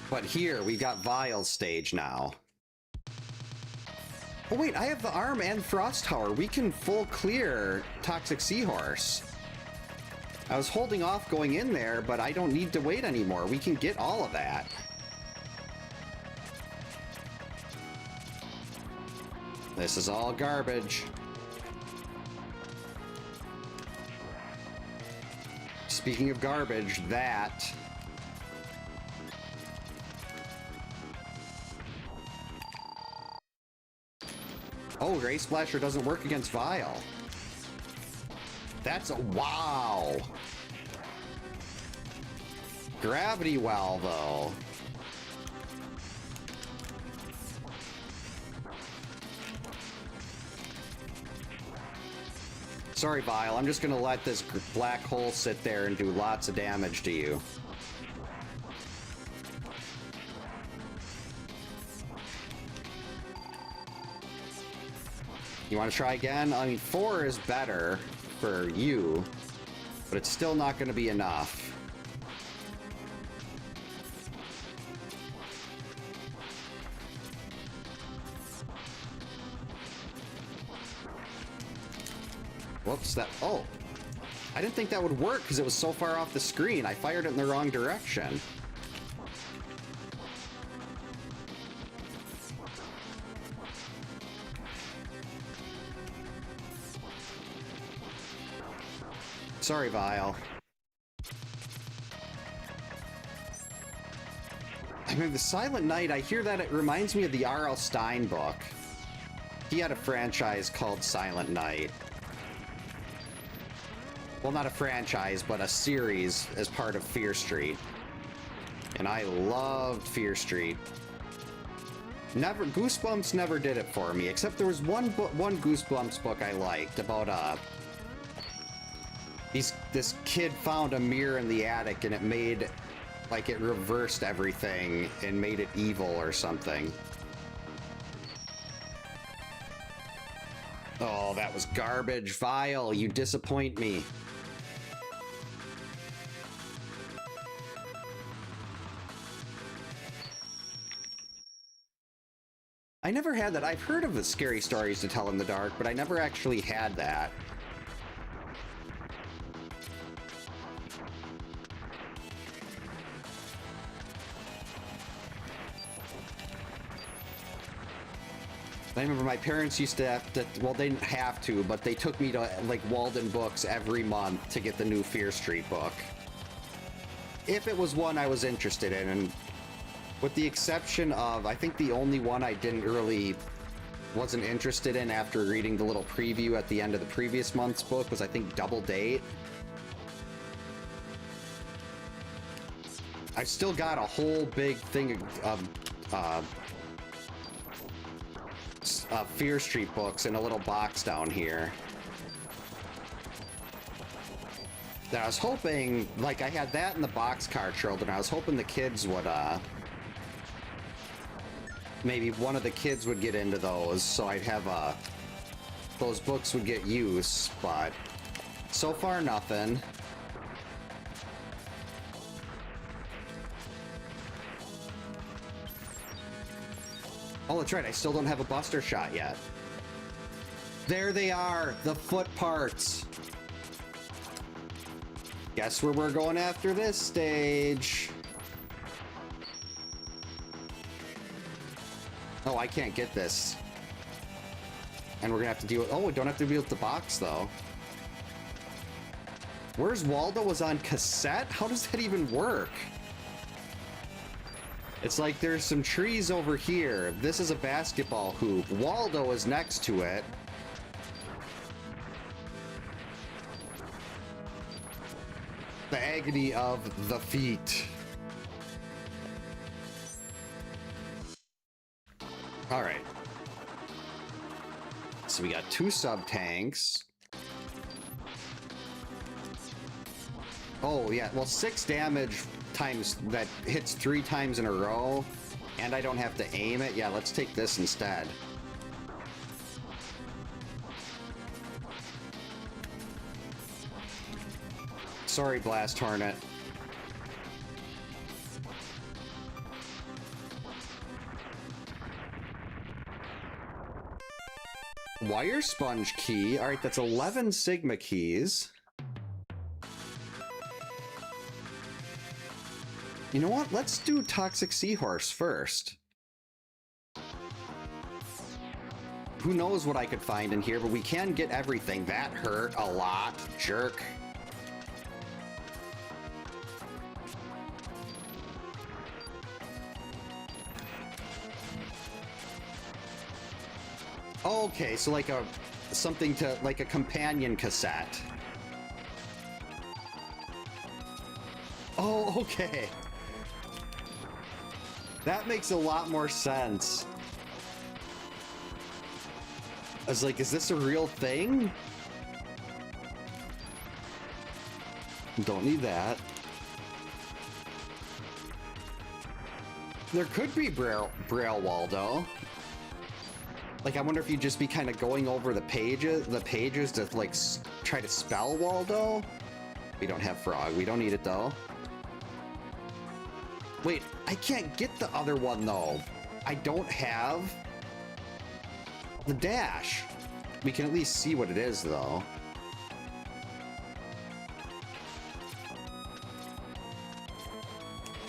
But here, we got Vile stage now. Oh wait, I have the arm and Frost Tower. We can full clear Toxic Seahorse. I was holding off going in there, but I don't need to wait anymore. We can get all of that. This is all garbage. Speaking of garbage, that... Oh, Ray Splasher doesn't work against Vile. That's a... Wow! Gravity Well, though. Sorry, Vile. I'm just gonna let this black hole sit there and do lots of damage to you. You want to try again? I mean, 4 is better for you, but it's still not going to be enough. Whoops, that... Oh! I didn't think that would work because it was so far off the screen. I fired it in the wrong direction. Sorry, Vile. I mean, the Silent Knight, I hear that it reminds me of the R.L. Stine book. He had a franchise called Silent Knight. Well, not a franchise, but a series as part of Fear Street. And I loved Fear Street. Never, Goosebumps never did it for me, except there was one Goosebumps book I liked about, this kid found a mirror in the attic and it made, like, it reversed everything and made it evil or something. Oh, that was garbage. Vile, you disappoint me. I never had that. I've heard of the scary stories to tell in the dark, but I never actually had that. I remember my parents used to have to, well, they didn't have to, but they took me to, like, Walden Books every month to get the new Fear Street book. If it was one I was interested in, and with the exception of, I think the only one I wasn't interested in after reading the little preview at the end of the previous month's book was, I think, Double Date. I've still got a whole big thing of Fear Street books in a little box down here. That I was hoping, like, I had that in the boxcar children. I was hoping the kids would, maybe one of the kids would get into those, so I'd have, those books would get use, but so far nothing. Oh, that's right, I still don't have a Buster Shot yet. There they are, the foot parts. Guess where we're going after this stage. Oh, I can't get this. And we're gonna have to deal with, oh, we don't have to deal with the box, though. Where's Waldo? Was on cassette? How does that even work? It's like there's some trees over here. This is a basketball hoop. Waldo is next to it. The agony of the feet. All right. So we got 2 sub-tanks. Oh, yeah. Well, 6 damage times that hits 3 times in a row, and I don't have to aim it. Yeah, let's take this instead. Sorry, Blast Hornet. Wire sponge key. All right, that's 11 Sigma keys. You know what? Let's do Toxic Seahorse first. Who knows what I could find in here, but we can get everything. That hurt a lot. Jerk. Okay, so like something to, like a companion cassette. Oh, okay. That makes a lot more sense. I was like, is this a real thing? Don't need that. There could be Braille Waldo. Like, I wonder if you'd just be kind of going over the pages to, like, try to spell Waldo. We don't have Frog. We don't need it, though. Wait, I can't get the other one, though. I don't have the dash. We can at least see what it is, though.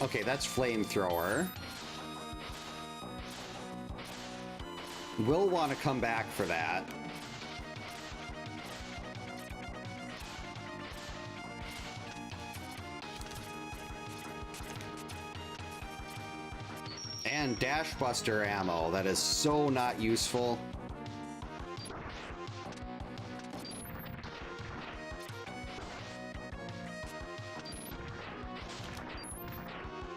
Okay, that's Flamethrower. We'll want to come back for that. Man, Dash Buster ammo. That is so not useful.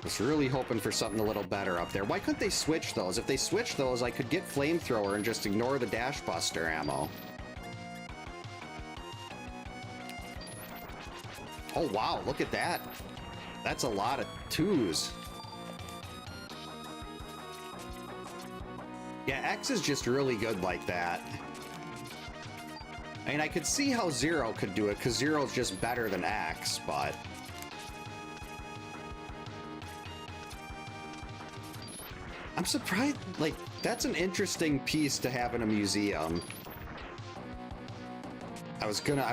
Was really hoping for something a little better up there. Why couldn't they switch those? If they switched those, I could get Flamethrower and just ignore the Dash Buster ammo. Oh wow, look at that. That's a lot of 2s. Yeah, X is just really good like that. I mean, I could see how Zero could do it, because Zero's just better than X, but... I'm surprised, like, that's an interesting piece to have in a museum. I was gonna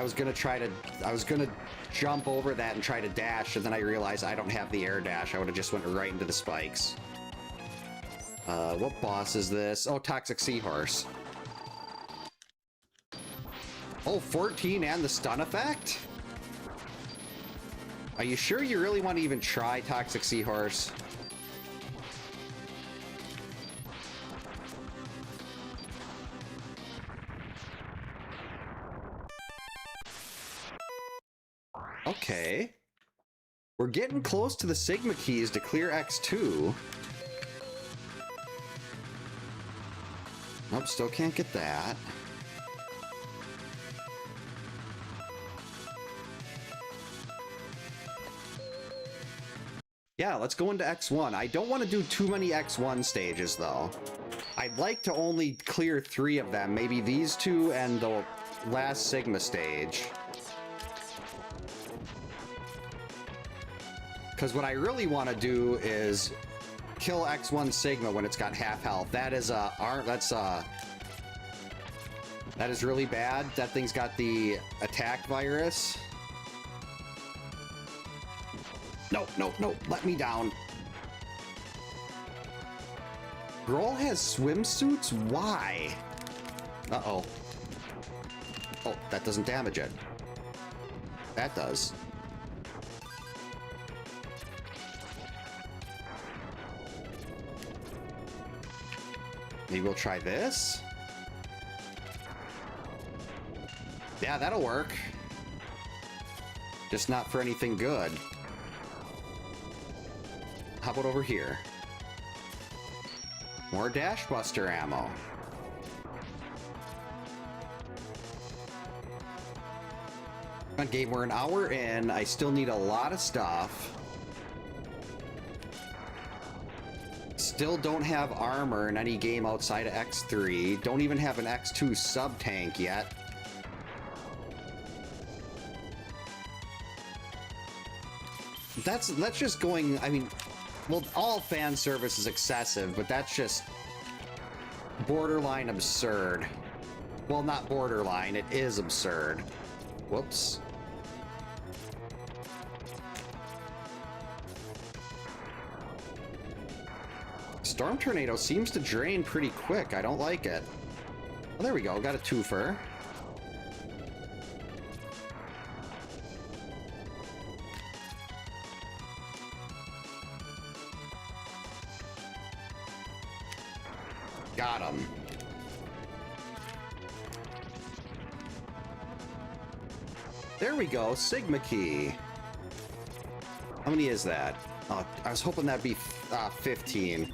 jump over that and try to dash, and then I realized I don't have the air dash. I would have just went right into the spikes. What boss is this? Oh, Toxic Seahorse. Oh, 14 and the stun effect? Are you sure you really want to even try Toxic Seahorse? Okay. We're getting close to the Sigma keys to clear X2. Nope, still can't get that. Yeah, let's go into X1. I don't want to do too many X1 stages, though. I'd like to only clear 3 of them. Maybe these 2 and the last Sigma stage. Because what I really want to do is kill X1 Sigma when it's got half health. That is that is really bad. That thing's got the attack virus. No, no, no, let me down. Grohl has swimsuits? Why? Uh-oh. Oh, that doesn't damage it. That does. Maybe we'll try this? Yeah, that'll work. Just not for anything good. How about over here? More Dash Buster ammo. Okay, we're an hour in. I still need a lot of stuff. Still don't have armor in any game outside of X3. Don't even have an X2 sub-tank yet. That's just going, I mean, well, all fan service is excessive, but that's just borderline absurd. Well, not borderline, it is absurd. Whoops. Storm Tornado seems to drain pretty quick. I don't like it. Well, there we go. Got a twofer. Got him. There we go. Sigma key. How many is that? Oh, I was hoping that'd be 15.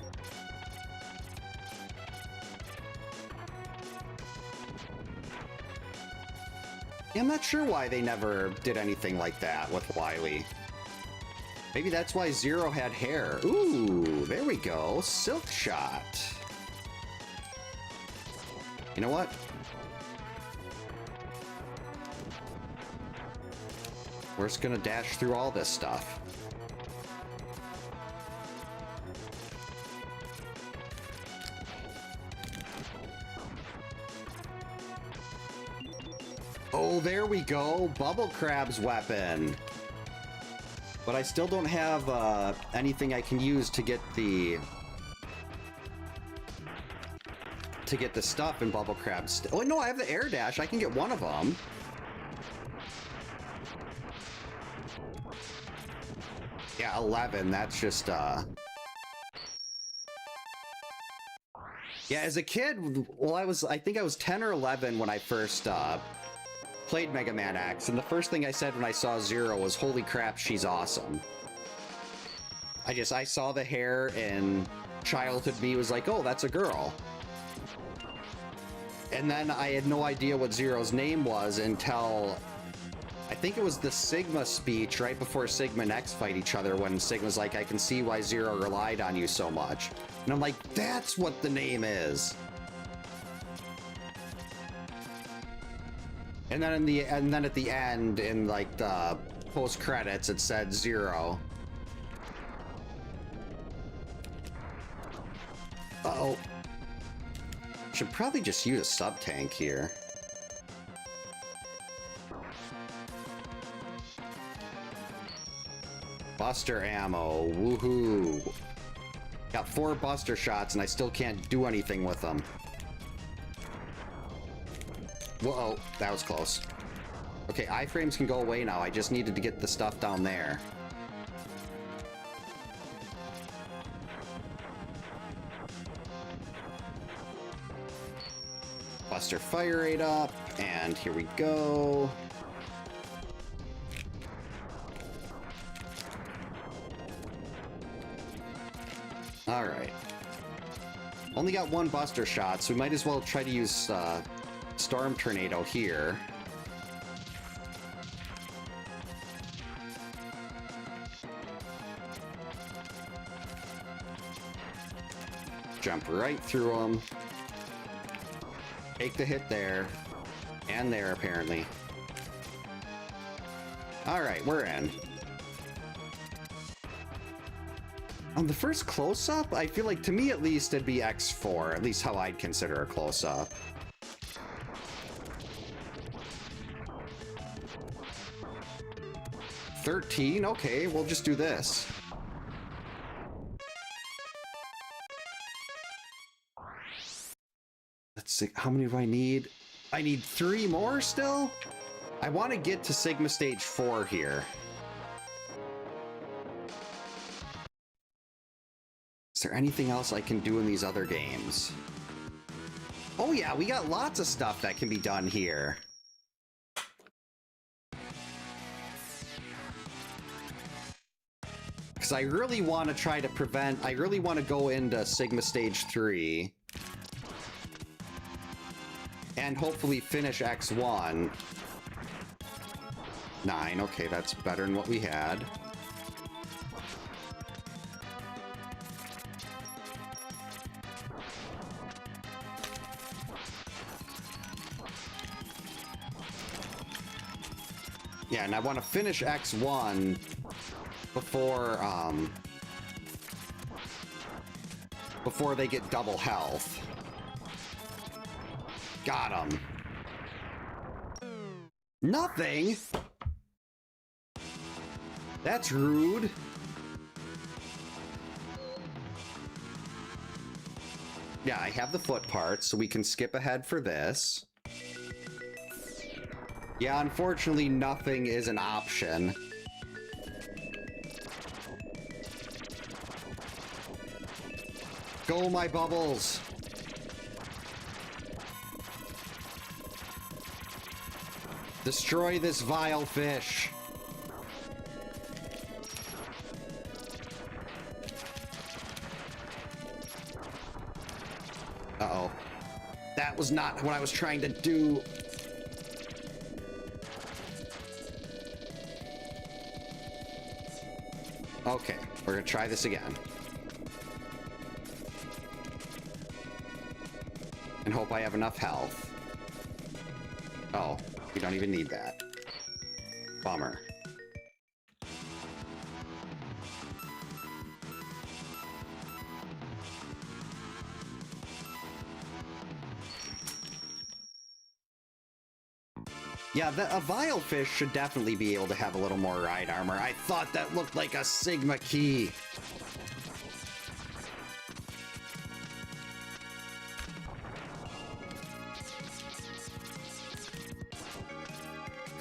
Yeah, I'm not sure why they never did anything like that with Wily. Maybe that's why Zero had hair. Ooh, there we go. Silk Shot. You know what? We're just gonna dash through all this stuff. Oh, there we go. Bubble Crab's weapon. But I still don't have anything I can use to get the stuff in Bubble Crab's. Oh no, I have the air dash. I can get one of them. Yeah, 11. That's just Yeah, as a kid, well, I think I was 10 or 11 when I first played Mega Man X, and the first thing I said when I saw Zero was, holy crap, she's awesome. I saw the hair, and childhood me was like, oh, that's a girl. And then I had no idea what Zero's name was until, I think it was the Sigma speech right before Sigma and X fight each other, when Sigma's like, I can see why Zero relied on you so much. And I'm like, that's what the name is. And then at the end, in like the post credits, it said Zero. Uh-oh. Should probably just use a sub-tank here. Buster ammo, woohoo. Got 4 buster shots and I still can't do anything with them. Whoa, that was close. Okay, iframes can go away now. I just needed to get the stuff down there. Buster fire rate up, and here we go. All right. Only got 1 buster shot, so we might as well try to use Storm Tornado here. Jump right through them. Take the hit there. And there, apparently. Alright, we're in. On the first close-up, I feel like, to me at least, it'd be X4. At least how I'd consider a close-up. $13? Okay, we'll just do this. Let's see, how many do I need? I need 3 more still? I want to get to Sigma Stage 4 here. Is there anything else I can do in these other games? Oh yeah, we got lots of stuff that can be done here. Because I really want to try to prevent... I really want to go into Sigma Stage 3. And hopefully finish X1. 9, okay, that's better than what we had. Yeah, and I want to finish X1 before they get double health. Got him. Nothing? That's rude. Yeah, I have the foot part, so we can skip ahead for this. Yeah, unfortunately, nothing is an option. Go, my bubbles! Destroy this vile fish! Uh-oh. That was not what I was trying to do. Okay, we're gonna try this again. And hope I have enough health. Oh, we don't even need that. Bummer. Yeah, a vile fish should definitely be able to have a little more ride armor. I thought that looked like a Sigma key.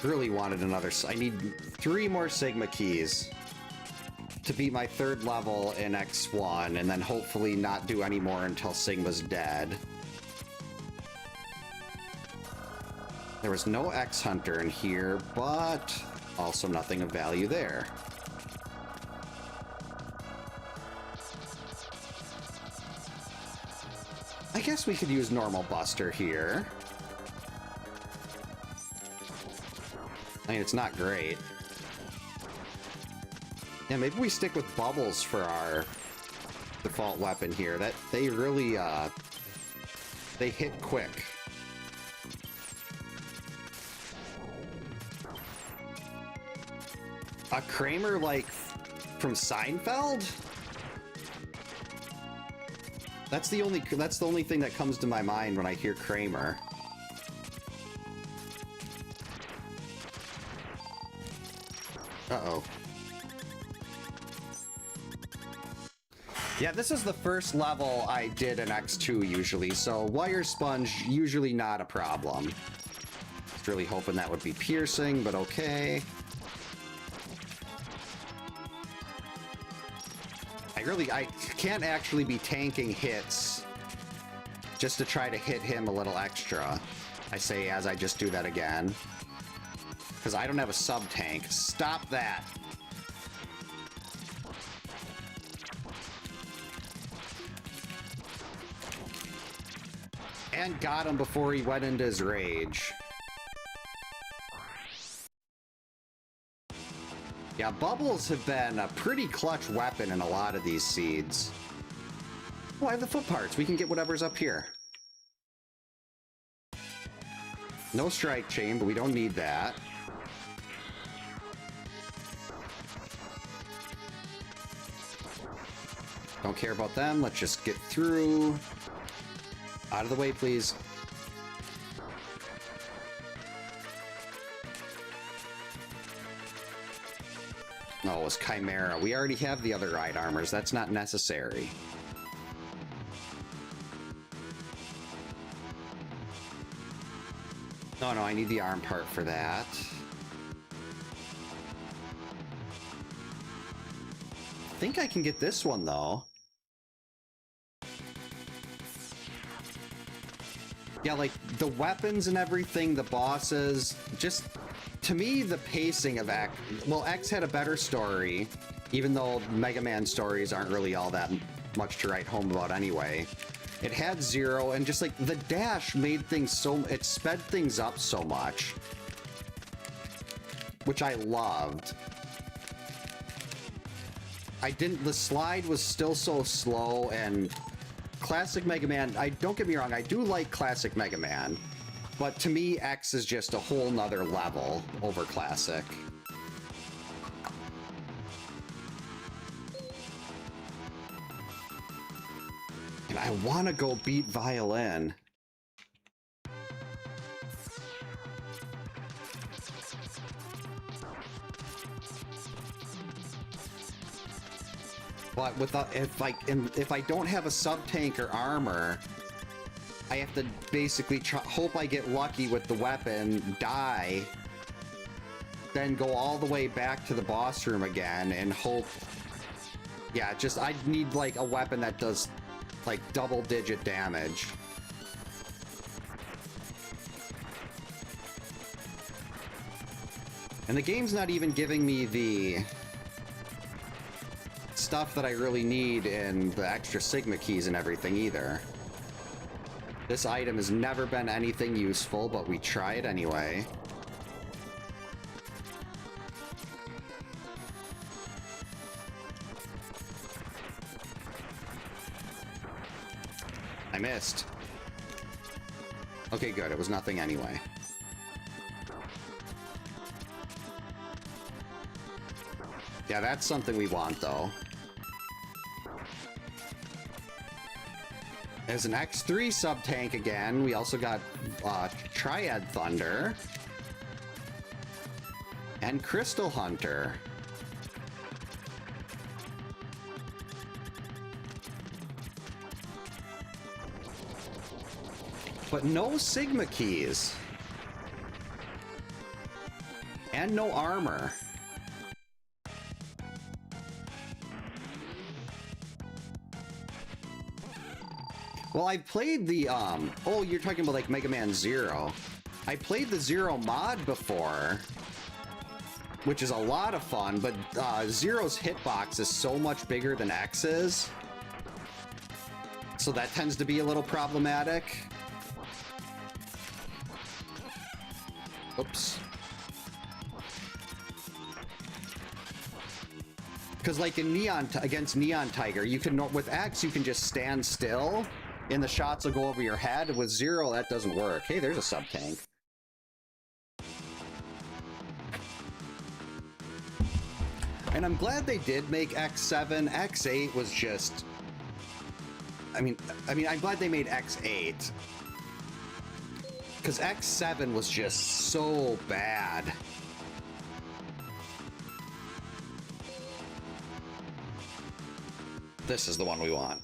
Really wanted another. I need 3 more Sigma keys. to beat my 3rd level in X1, and then hopefully not do any more until Sigma's dead. There was no X-Hunter in here, but also nothing of value there. I guess we could use normal Buster here. I mean, it's not great. Yeah, maybe we stick with Bubbles for our default weapon here. That they really, they hit quick. A Kramer, like, from Seinfeld? That's the only thing that comes to my mind when I hear Kramer. Uh-oh. Yeah, this is the first level I did in X2 usually, so Wire Sponge, usually not a problem. Just really hoping that would be piercing, but okay. I can't actually be tanking hits just to try to hit him a little extra. I say as I just do that again. Because I don't have a sub-tank. Stop that! And got him before he went into his rage. Yeah, Bubbles have been a pretty clutch weapon in a lot of these seeds. Oh, I have the foot parts. We can get whatever's up here. No strike chain, but we don't need that. Don't care about them. Let's just get through. Out of the way, please. Oh, it's Chimera. We already have the other ride armors. That's not necessary. Oh, no, I need the arm part for that. I think I can get this one, though. Yeah, like, the weapons and everything, the bosses, just... To me, the pacing of X... Well, X had a better story, even though Mega Man stories aren't really all that much to write home about anyway. It had Zero, and just, like, the dash made things so... It sped things up so much. Which I loved. The slide was still so slow, and... Classic Mega Man... Don't get me wrong, I do like Classic Mega Man. But to me, X is just a whole nother level over Classic. And I want to go beat Violin. But if I don't have a sub-tank or armor, I have to basically hope I get lucky with the weapon, die, then go all the way back to the boss room again and hope... Yeah, just I need like a weapon that does like double-digit damage. And the game's not even giving me the stuff that I really need in the extra Sigma keys and everything either. This item has never been anything useful, but we try it anyway. I missed. Okay, good. It was nothing anyway. Yeah, that's something we want, though. There's an X3 sub-tank again. We also got Triad Thunder. And Crystal Hunter. But no Sigma keys. And no armor. Well, I played the, oh, you're talking about, like, Mega Man Zero. I played the Zero mod before, which is a lot of fun, but Zero's hitbox is so much bigger than X's. So that tends to be a little problematic. Oops. Because like in against Neon Tiger, you can, with X, you can just stand still, and the shots will go over your head. With Zero, that doesn't work. Hey, there's a sub-tank. And I'm glad they did make X7. X8 was just... I mean, I'm glad they made X8. Because X7 was just so bad. This is the one we want.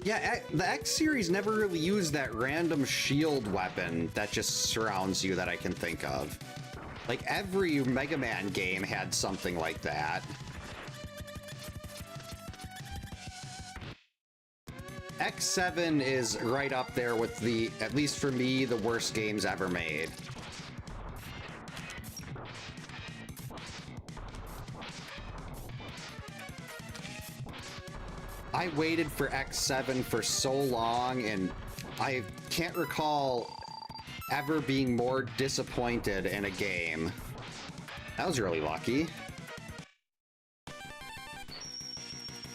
Yeah, the X series never really used that random shield weapon that just surrounds you that I can think of. Like, every Mega Man game had something like that. X7 is right up there with the, at least for me, the worst games ever made. I waited for X7 for so long, and I can't recall ever being more disappointed in a game. That was really lucky.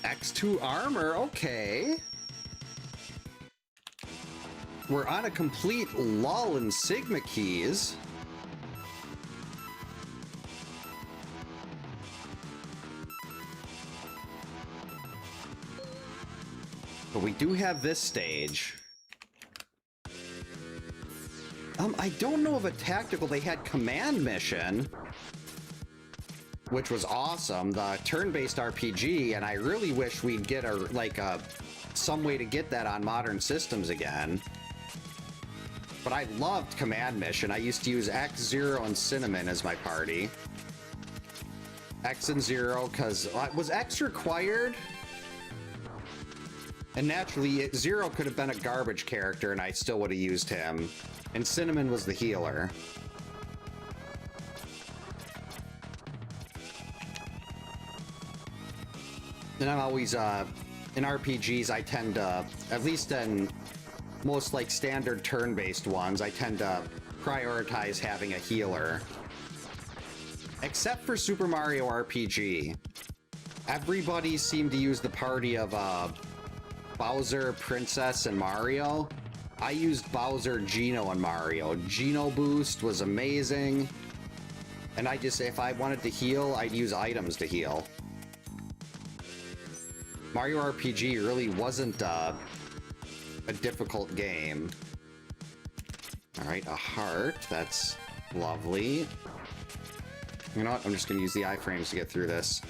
X2 armor, okay. We're on a complete lull in Sigma keys. But we do have this stage. I don't know of a tactical. They had Command Mission, which was awesome. The turn-based RPG, and I really wish we'd get some way to get that on modern systems again. But I loved Command Mission. I used to use X, Zero, and Cinnamon as my party. X and Zero, because was X required? And naturally, Zero could have been a garbage character, and I still would have used him. And Cinnamon was the healer. And I'm always, in RPGs, I tend to, at least in most, like, standard turn-based ones, I tend to prioritize having a healer. Except for Super Mario RPG. Everybody seemed to use the party of, Bowser, Princess, and Mario. I used Bowser, Geno, and Mario. Geno boost was amazing. And if I wanted to heal, I'd use items to heal. Mario RPG really wasn't a difficult game. Alright, a heart. That's lovely. You know what? I'm just going to use the iframes to get through this.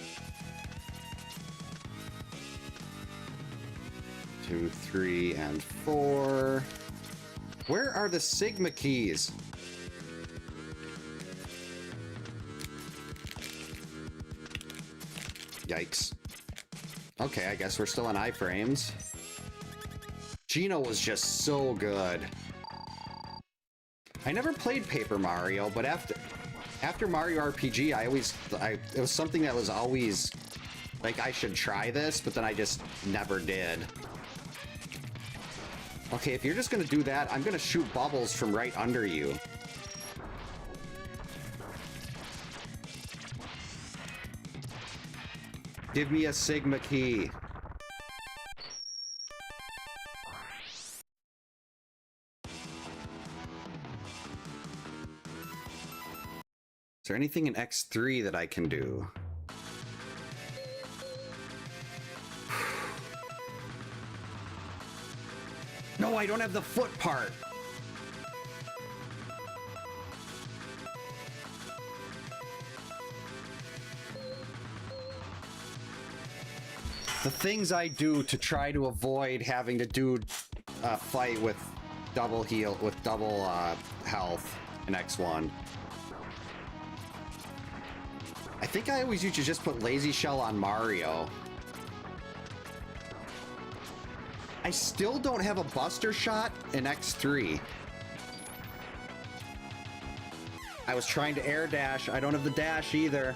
2, 3, and 4. Where are the Sigma keys? Yikes. Okay, I guess we're still in iframes. Geno was just so good. I never played Paper Mario, but after Mario RPG, it was something that was always like, I should try this, but then I just never did. Okay, if you're just gonna do that, I'm gonna shoot bubbles from right under you. Give me a Sigma key. Is there anything in X3 that I can do? No, I don't have the foot part. The things I do to try to avoid having to do a fight with double health in X1. I think I always used to just put Lazy Shell on Mario. I still don't have a Buster Shot in X3. I was trying to air dash. I don't have the dash either.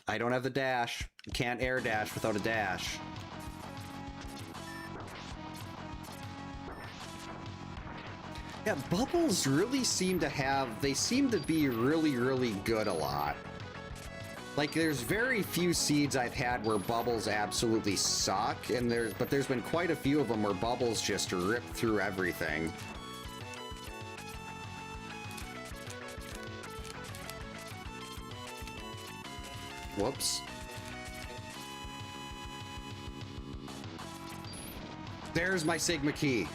I don't have the dash. Can't air dash without a dash. Yeah, bubbles really seem to have... They seem to be really, really good a lot. Like, there's very few seeds I've had where bubbles absolutely suck, but there's been quite a few of them where bubbles just rip through everything. Whoops. There's my Sigma key.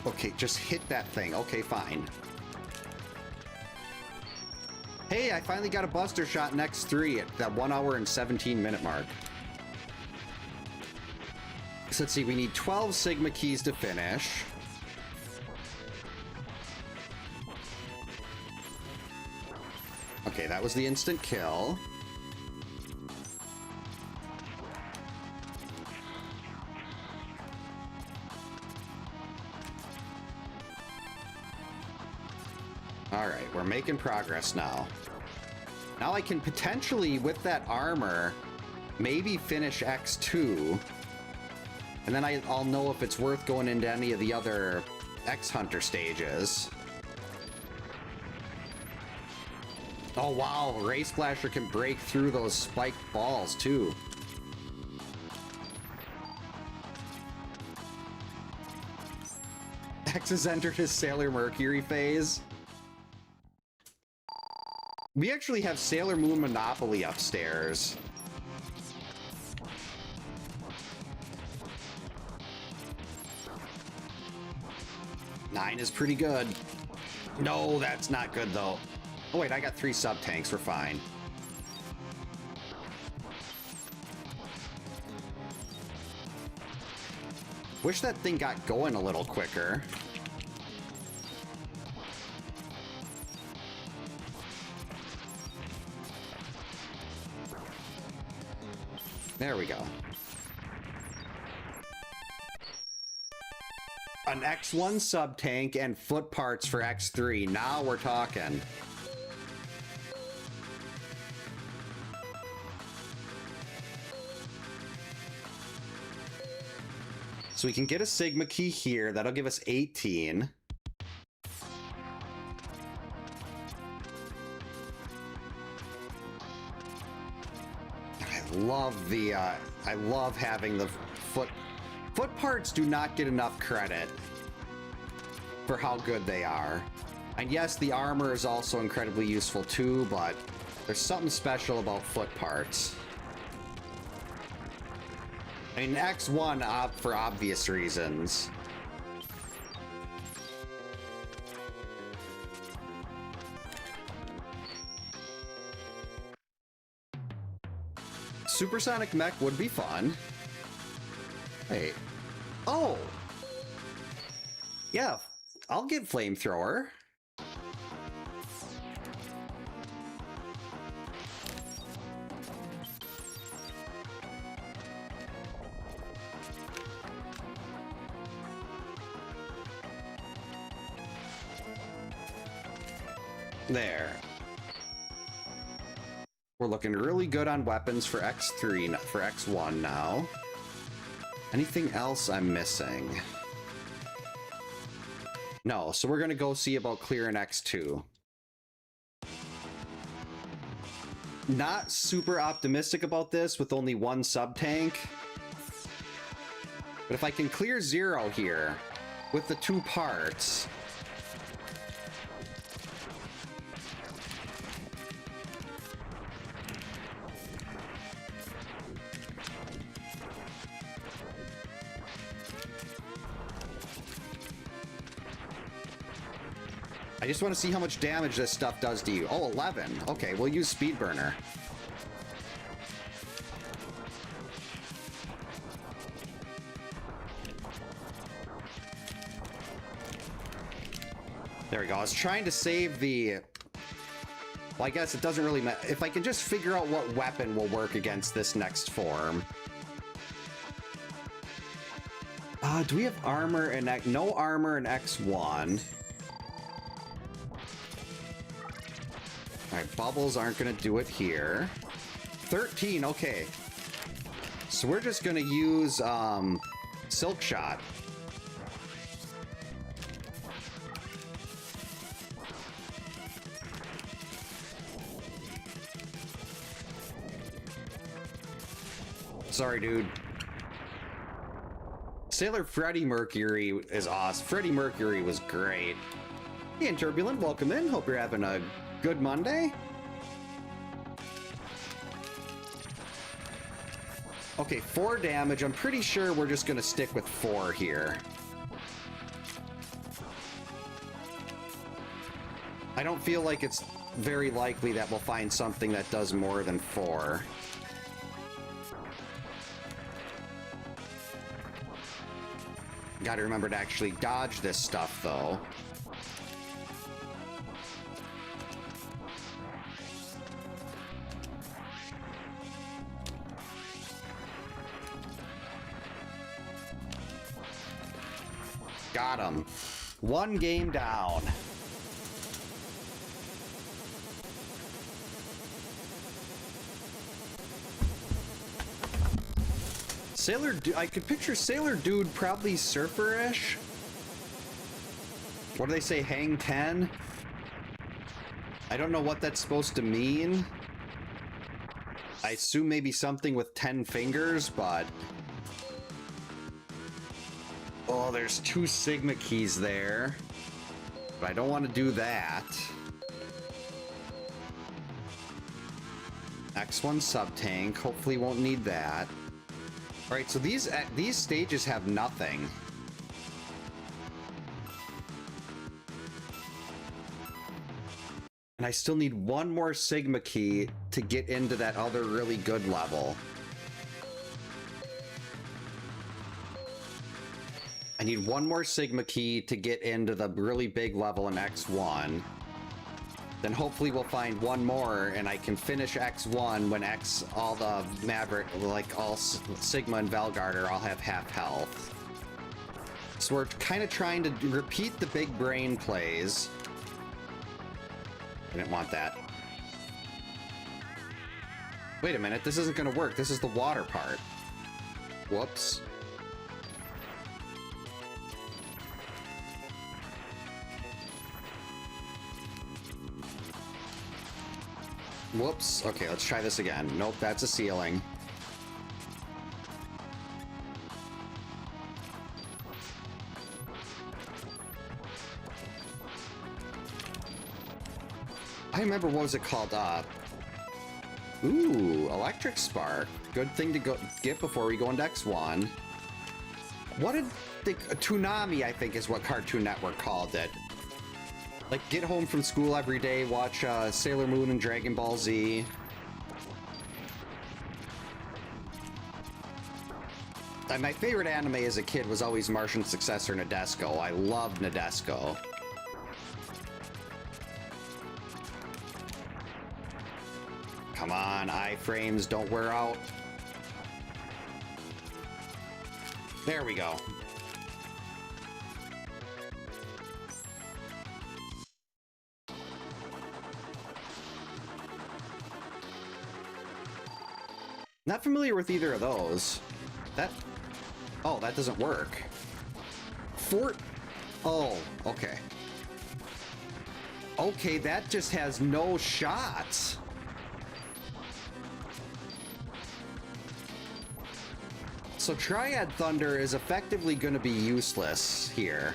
Okay, just hit that thing. Okay, fine. Hey, I finally got a Buster Shot in X3 at that 1 hour and 17-minute mark. So let's see, we need 12 Sigma keys to finish. Okay, that was the instant kill. Alright, we're making progress now. Now I can potentially, with that armor, maybe finish X2. And then I'll know if it's worth going into any of the other X-Hunter stages. Oh wow, Ray Splasher can break through those spiked balls too. X has entered his Sailor Mercury phase. We actually have Sailor Moon Monopoly upstairs. Nine is pretty good. No, that's not good though. Oh wait, I got 3 sub-tanks, we're fine. Wish that thing got going a little quicker. There we go. An X1 sub-tank and foot parts for X3. Now we're talking. So we can get a Sigma key here. That'll give us 18. I love having the foot parts do not get enough credit for how good they are. And yes, the armor is also incredibly useful too, but there's something special about foot parts. I mean, X1 for obvious reasons. Supersonic mech would be fun. Wait. Oh! Yeah, I'll get flamethrower. There. We're looking really good on weapons for X3, for X1 now. Anything else I'm missing? No, so we're gonna go see about clearing X2. Not super optimistic about this with only 1 sub-tank. But if I can clear 0 here with the 2 parts... I just want to see how much damage this stuff does to you. Oh, 11. Okay, we'll use Speed Burner. There we go. I was trying to save the... Well, I guess it doesn't really matter. If I can just figure out what weapon will work against this next form. Do we have armor in X? No armor in X1. Alright, bubbles aren't going to do it here. 13, okay. So we're just going to use Silk Shot. Sorry, dude. Sailor Freddie Mercury is awesome. Freddie Mercury was great. Hey, and Turbulent, welcome in. Hope you're having a good Monday. Okay, 4 damage. I'm pretty sure we're just going to stick with 4 here. I don't feel like it's very likely that we'll find something that does more than 4. Gotta remember to actually dodge this stuff, though. Got him. 1 game down. Sailor Dude, I could picture Sailor Dude probably surfer-ish. What do they say, hang 10? I don't know what that's supposed to mean. I assume maybe something with 10 fingers, but... Oh, there's 2 Sigma keys there. But I don't want to do that. X1 sub-tank, hopefully won't need that. Alright, so these stages have nothing. And I still need 1 more Sigma key to get into that other really good level. I need 1 more Sigma key to get into the really big level in X1. Then hopefully we'll find 1 more and I can finish X1 when all the Maverick, like all Sigma and Velgard all have half health. So we're kind of trying to repeat the big brain plays. I didn't want that. Wait a minute, this isn't going to work. This is the water part. Whoops. Whoops. Okay, let's try this again. Nope, that's a ceiling. I remember, what was it called? Ooh, Electric Spark. Good thing to go get before we go into X1. What did the Toonami, I think, is what Cartoon Network called it. Like, get home from school every day, watch Sailor Moon and Dragon Ball Z. And my favorite anime as a kid was always Martian Successor Nadesco. I loved Nadesco. Come on, iframes, don't wear out. There we go. Not familiar with either of those. Oh, that doesn't work. Oh, okay. Okay, that just has no shots. So Triad Thunder is effectively going to be useless here.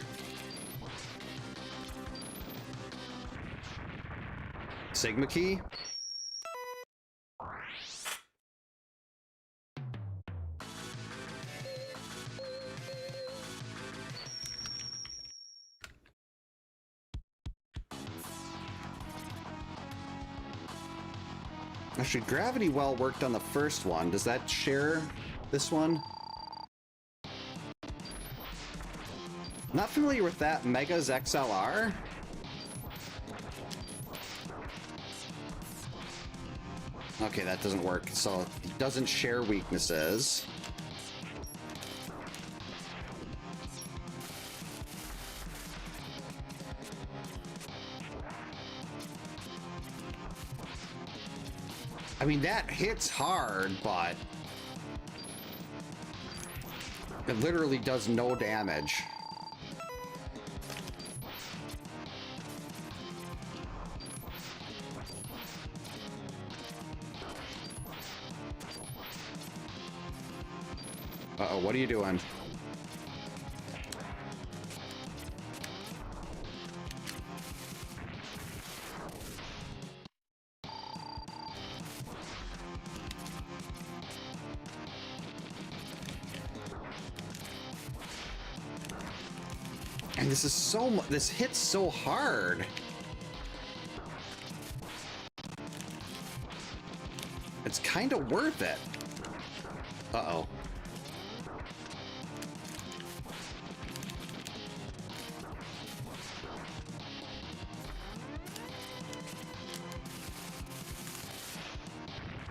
Sigma key? Actually, Gravity Well worked on the first one. Does that share this one? Not familiar with that. Mega's XLR? Okay, that doesn't work. So it doesn't share weaknesses. I mean, that hits hard, but it literally does no damage. Uh-oh, what are you doing? And this is so this hits so hard. It's kind of worth it. Uh-oh.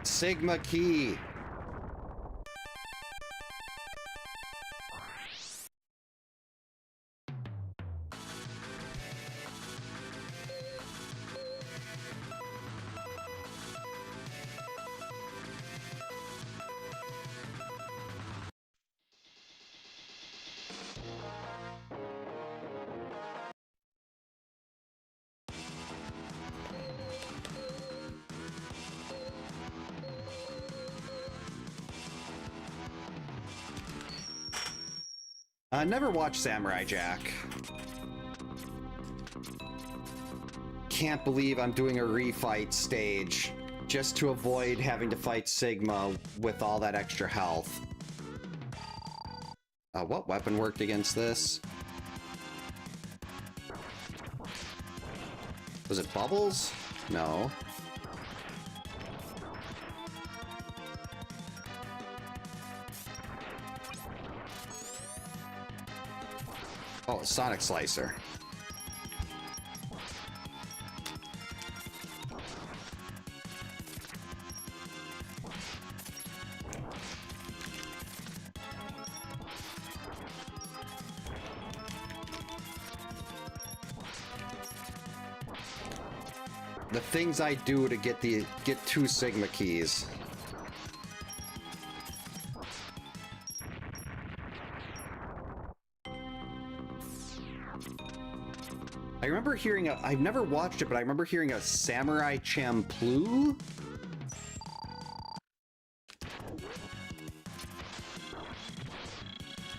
Sigma key. Never watched Samurai Jack. Can't believe I'm doing a refight stage just to avoid having to fight Sigma with all that extra health. What weapon worked against this? Was it bubbles? No. Oh, Sonic Slicer. The things I do to get 2 Sigma keys. I remember hearing I've never watched it, but I remember hearing a Samurai Champloo.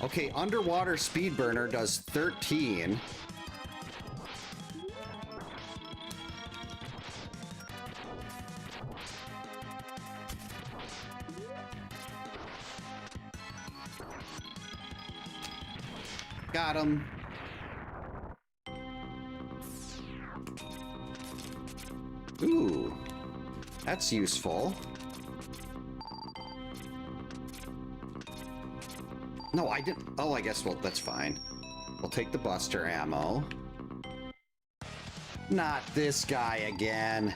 Okay, Underwater Speed Burner does 13. Got him. Ooh, that's useful. No, I didn't. Oh, I guess, well, that's fine. We'll take the Buster ammo. Not this guy again.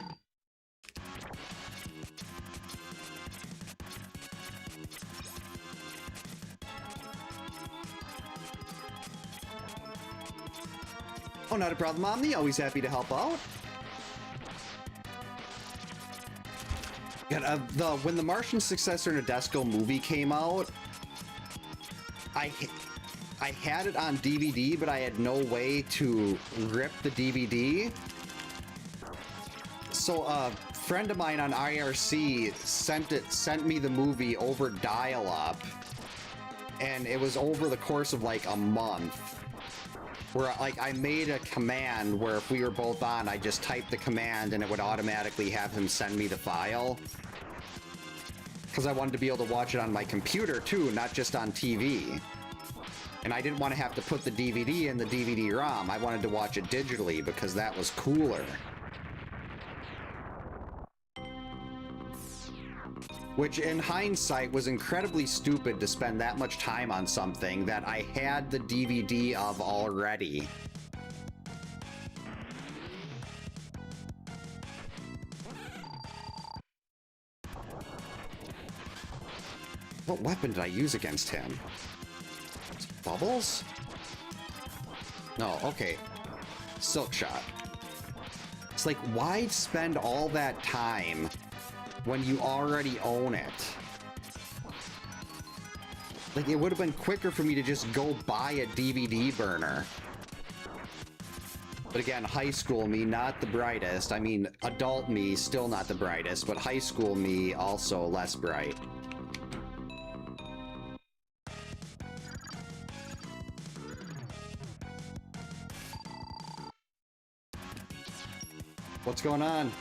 Oh, not a problem, Omni. Always happy to help out. Yeah, when the Martian Successor Nadesco movie came out, I had it on DVD, but I had no way to rip the DVD. So a friend of mine on IRC sent me the movie over dial-up, and it was over the course of like a month. Where like I made a command where if we were both on, I just typed the command and it would automatically have him send me the file. Because I wanted to be able to watch it on my computer too, not just on TV. And I didn't want to have to put the DVD in the DVD-ROM. I wanted to watch it digitally because that was cooler. Which, in hindsight, was incredibly stupid to spend that much time on something that I had the DVD of already. What weapon did I use against him? Bubbles? No, okay. Silk Shot. It's like, why spend all that time when you already own it? Like, it would have been quicker for me to just go buy a DVD burner. But again, high school me, not the brightest. I mean, adult me, still not the brightest, but high school me, also less bright. What's going on?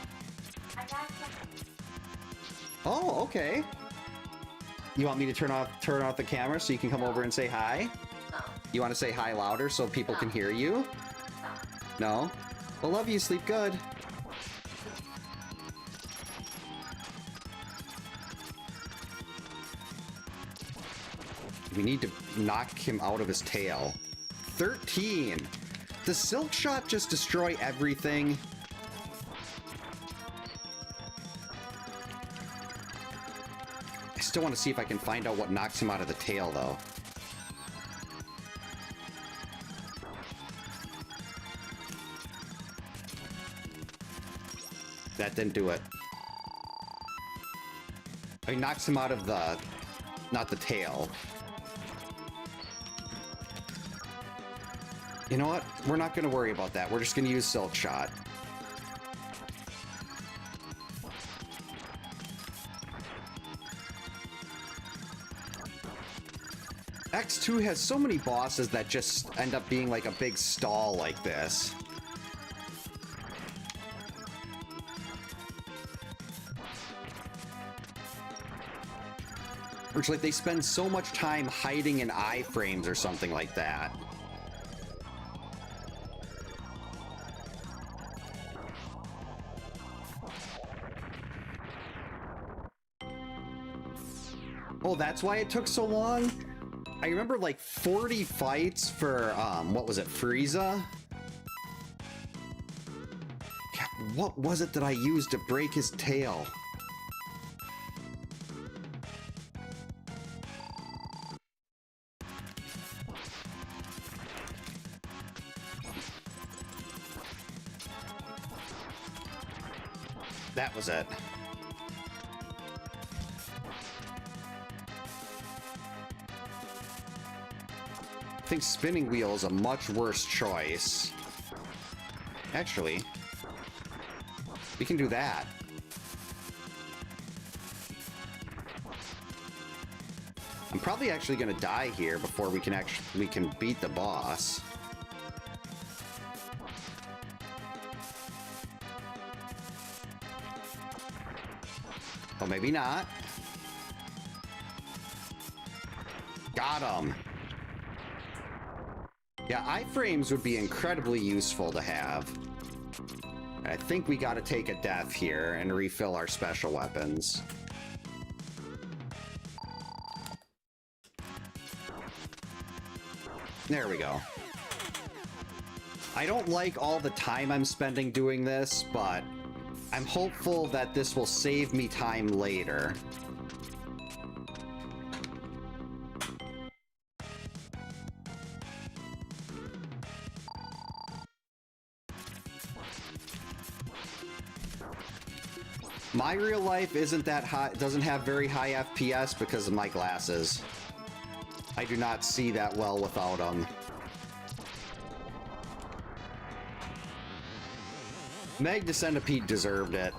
Oh, okay. You want me to turn off the camera so you can come over and say hi? No. You want to say hi louder so people can hear you? No? Well, love you. Sleep good. We need to knock him out of his tail. 13! Does Silk Shot just destroy everything? I still want to see if I can find out what knocks him out of the tail, though. That didn't do it. He knocks him out of the... not the tail. You know what? We're not going to worry about that. We're just going to use Silk Shot. X2 has so many bosses that just end up being like a big stall like this. Which, like, they spend so much time hiding in iframes or something like that. Oh, that's why it took so long? I remember, like, 40 fights for, what was it, Frieza? God, what was it that I used to break his tail? That was it. I think spinning wheel is a much worse choice. Actually, we can do that. I'm probably actually going to die here before we can beat the boss. Oh, maybe not. Got him. Yeah, iframes would be incredibly useful to have. I think we gotta take a death here and refill our special weapons. There we go. I don't like all the time I'm spending doing this, but I'm hopeful that this will save me time later. My real life isn't that high, doesn't have very high FPS because of my glasses. I do not see that well without them. Meg the Centipede deserved it.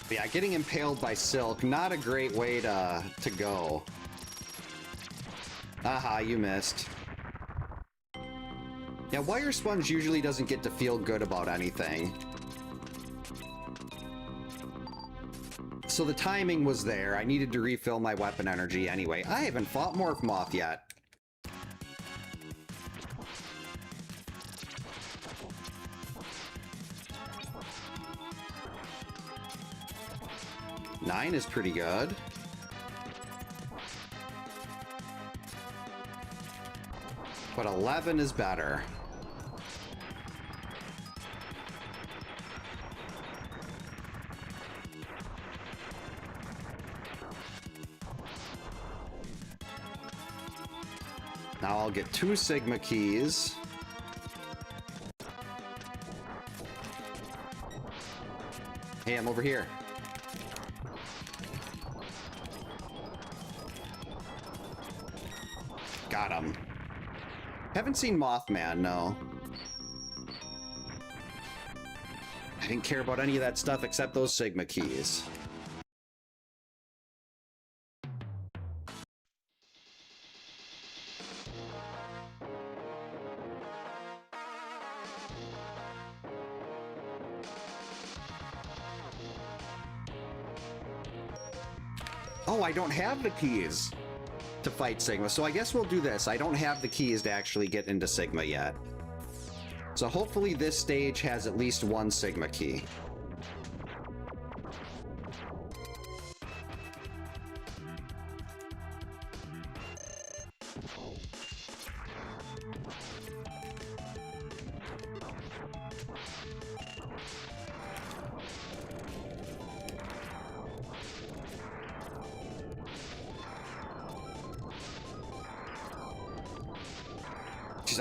But yeah, getting impaled by Silk, not a great way to go. Aha, you missed. Yeah, Wire Sponge usually doesn't get to feel good about anything. So the timing was there. I needed to refill my weapon energy anyway. I haven't fought Morph Moth yet. Nine is pretty good. But 11 is better. Now I'll get 2 Sigma keys. Hey, I'm over here. Got him. Haven't seen Mothman, no. I didn't care about any of that stuff except those Sigma keys. Oh, I don't have the keys to fight Sigma, so I guess we'll do this. I don't have the keys to actually get into Sigma yet. So hopefully this stage has at least 1 Sigma key.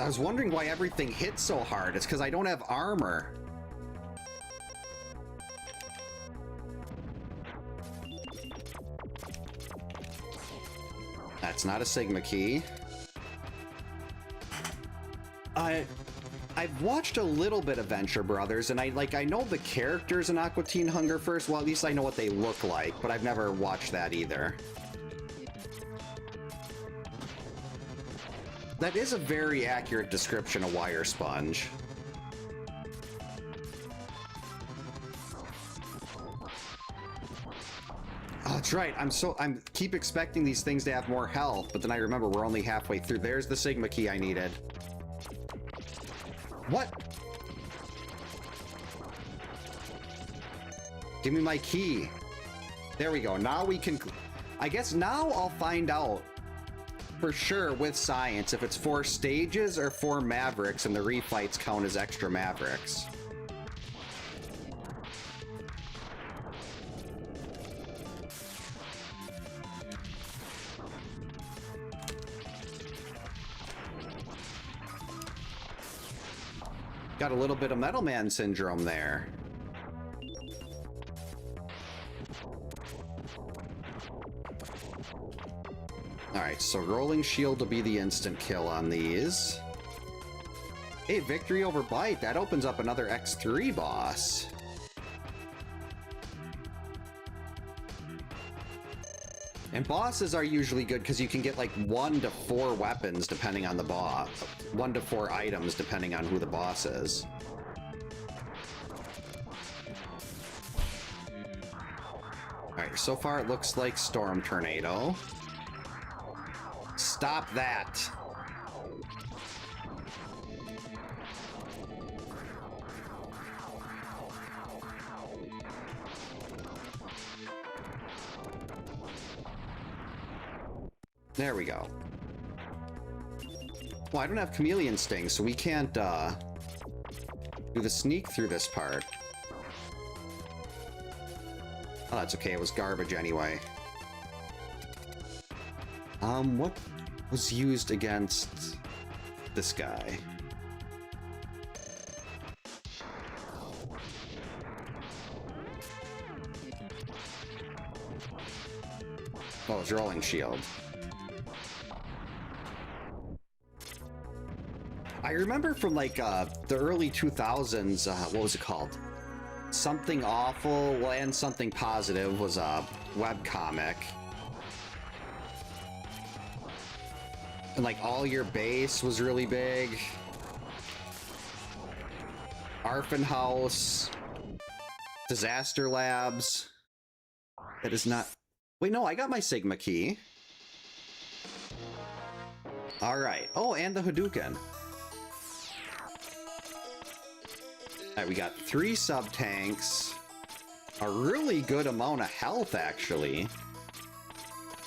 I was wondering why everything hits so hard. It's because I don't have armor. That's not a Sigma key. I've watched a little bit of Venture Brothers, and I know the characters in Aqua Teen Hunger First. Well, at least I know what they look like, but I've never watched that either. That is a very accurate description of Wire Sponge. Oh, that's right. I keep expecting these things to have more health, but then I remember we're only halfway through. There's the Sigma key I needed. What? Give me my key. There we go. Now we can... I guess now I'll find out for sure with science if it's 4 stages or 4 Mavericks and the refights count as extra Mavericks. Got a little bit of Metal Man syndrome there. Alright, so Rolling Shield will be the instant kill on these. Hey, victory over Bite. That opens up another X3 boss. And bosses are usually good because you can get like 1 to 4 weapons depending on the boss. 1 to 4 items depending on who the boss is. Alright, so far it looks like Storm Tornado. Stop that! There we go. Well, I don't have Chameleon Sting, so we can't, do the sneak through this part. Oh, that's okay. It was garbage anyway. What was used against this guy? Oh, it's Rolling Shield. I remember from like the early 2000s, what was it called? Something Awful and Something Positive was a webcomic. And like All Your Base was really big. Arfin House. Disaster Labs. That is not... Wait, no, I got my Sigma key. Alright. Oh, and the Hadouken. Alright, we got 3 sub-tanks. A really good amount of health, actually.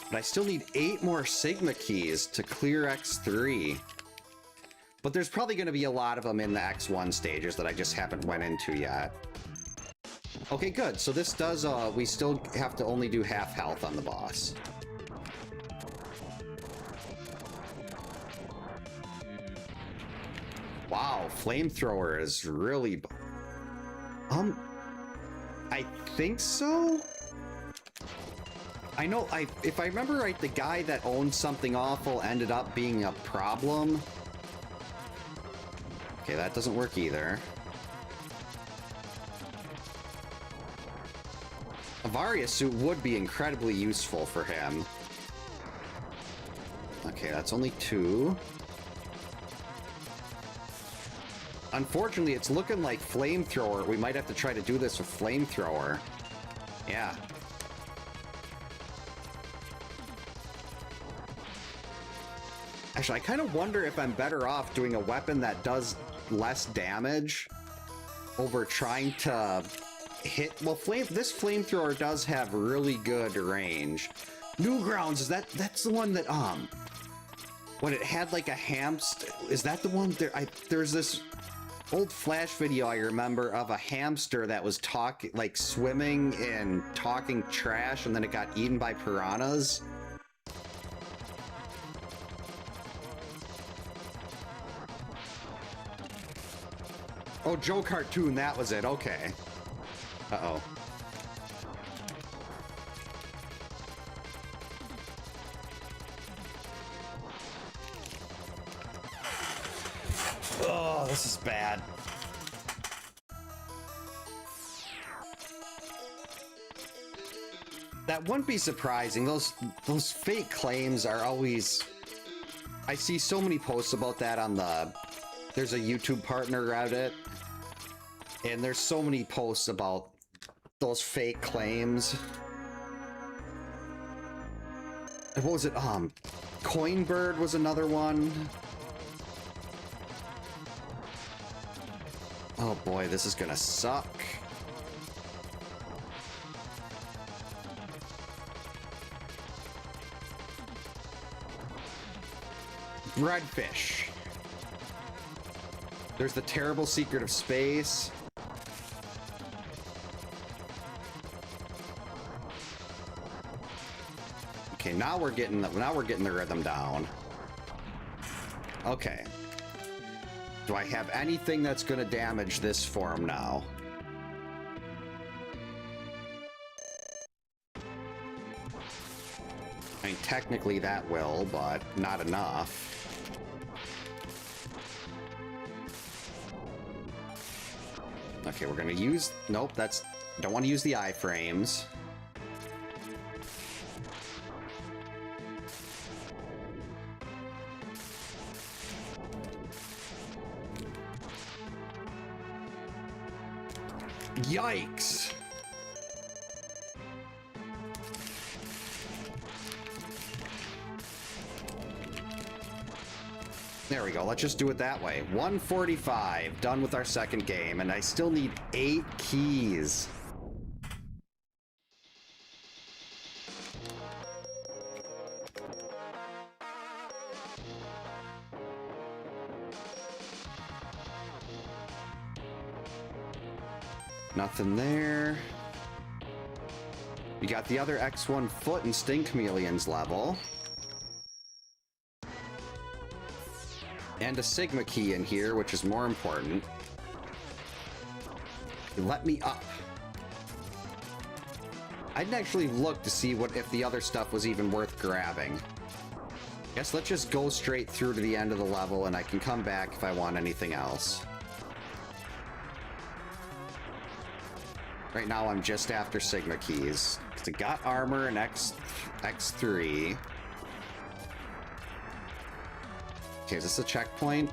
But I still need 8 more Sigma keys to clear X3. But there's probably going to be a lot of them in the X1 stages that I just haven't went into yet. Okay, good. So this does, we still have to only do half health on the boss. Wow, flamethrower is really... I think so? I know, if I remember right, the guy that owned something awful ended up being a problem. Okay, that doesn't work either. A Varia suit would be incredibly useful for him. Okay, that's only 2. Unfortunately, it's looking like flamethrower. We might have to try to do this with flamethrower. Yeah. Actually, I kind of wonder if I'm better off doing a weapon that does less damage over trying to hit... Well, this flamethrower does have really good range. Newgrounds, that's the one that, when it had like a hamster... Is that the one? There's this old Flash video I remember of a hamster that was like swimming and talking trash, and then it got eaten by piranhas. Oh, Joe Cartoon, that was it. Okay. Uh-oh. Oh, this is bad. That wouldn't be surprising. Those fake claims are always... I see so many posts about that on the... There's a YouTube partner Reddit, and there's so many posts about those fake claims. And what was it? Coinbird was another one. Oh boy, this is gonna suck. Breadfish. There's the terrible secret of space. Okay, now we're getting the rhythm down. Okay. Do I have anything that's going to damage this form now? I mean, technically that will, but not enough. Okay, we're gonna use... Nope, that's... Don't want to use the iframes. Yikes! There we go, let's just do it that way. 145, done with our second game, and I still need 8 keys. Nothing there. We got the other X1 foot and Sting Chameleon's level. And a Sigma key in here, which is more important. Let me up. I didn't actually look to see if the other stuff was even worth grabbing. Guess let's just go straight through to the end of the level, and I can come back if I want anything else. Right now I'm just after Sigma keys. Because I got armor and X3. Okay, is this a checkpoint?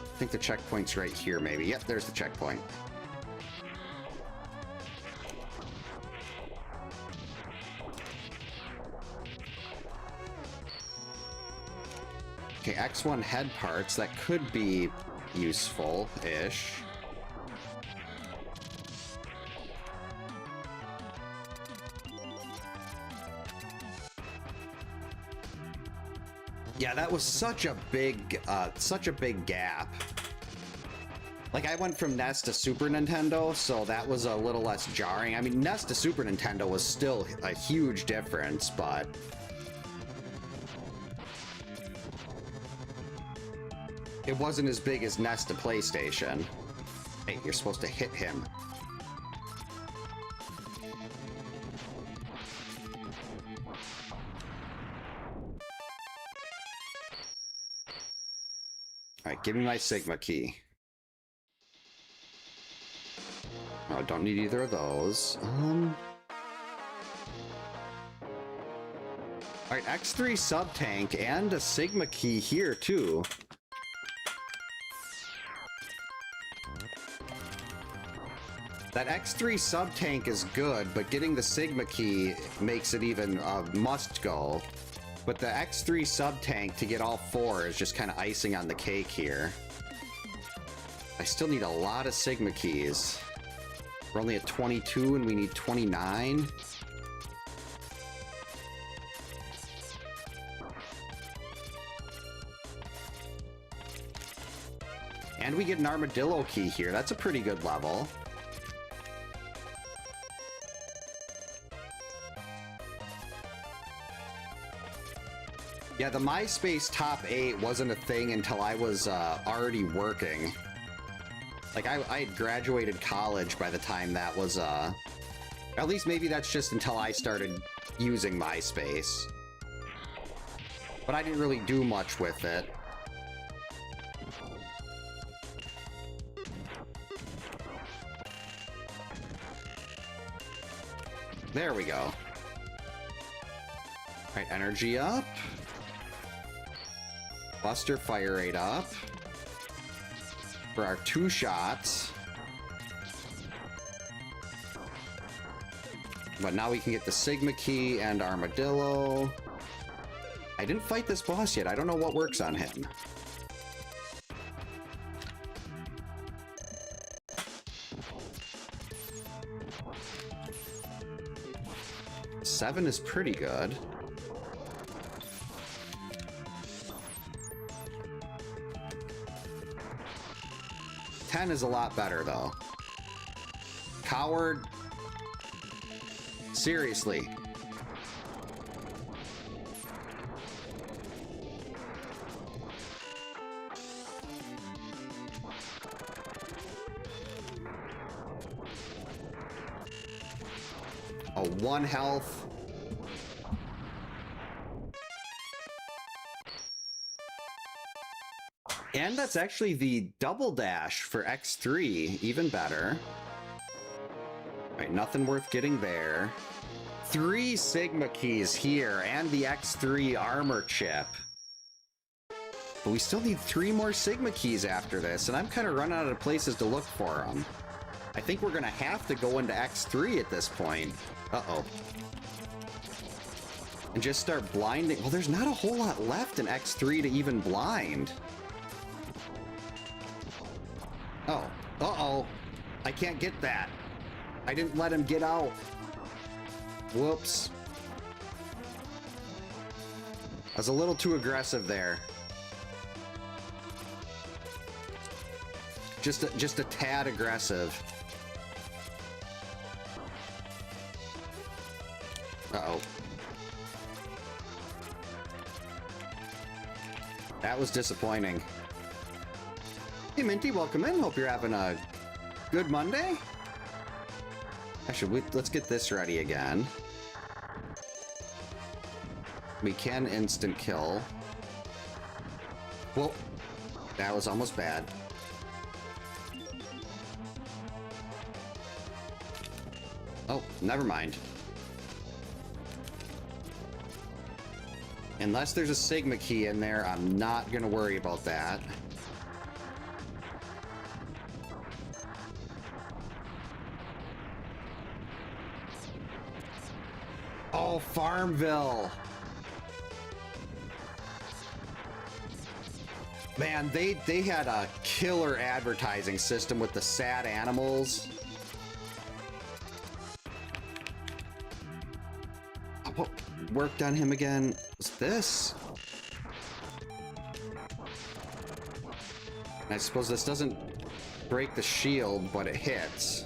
I think the checkpoint's right here, maybe. Yep, there's the checkpoint. Okay, X1 head parts, that could be useful-ish. Yeah, that was such a big gap. Like, I went from NES to Super Nintendo, so that was a little less jarring. I mean, NES to Super Nintendo was still a huge difference, but... it wasn't as big as NES to PlayStation. Hey, you're supposed to hit him. Alright, give me my Sigma key. Oh, I don't need either of those. Alright, X3 sub-tank and a Sigma key here, too. That X3 sub-tank is good, but getting the Sigma key makes it even a must-go. But the X3 sub-tank to get all 4 is just kind of icing on the cake here. I still need a lot of Sigma keys. We're only at 22 and we need 29. And we get an armadillo key here. That's a pretty good level. Yeah, the MySpace top 8 wasn't a thing until I was already working. Like, I had graduated college by the time that was, at least maybe that's just until I started using MySpace. But I didn't really do much with it. There we go. Alright, energy up. Buster fire rate up. For our 2 shots. But now we can get the Sigma key and Armadillo. I didn't fight this boss yet. I don't know what works on him. Seven is pretty good. Ten is a lot better, though. Coward. Seriously. Oh, 1 health. And that's actually the double dash for X3, even better. Right, nothing worth getting there. 3 Sigma keys here, and the X3 armor chip. But we still need 3 more Sigma keys after this, and I'm kind of running out of places to look for them. I think we're gonna have to go into X3 at this point. Uh-oh. And just start blinding. Well, there's not a whole lot left in X3 to even blind. Oh, uh-oh. I can't get that. I didn't let him get out. Whoops. I was a little too aggressive there. Just a tad aggressive. Uh-oh. That was disappointing. Hey Minty, welcome in. Hope you're having a good Monday. Actually, let's get this ready again. We can instant kill. Whoa, that was almost bad. Oh, never mind. Unless there's a Sigma key in there, I'm not gonna worry about that. Oh, Farmville. Man, they had a killer advertising system with the sad animals. What worked on him again? Was this? I suppose this doesn't break the shield, but it hits.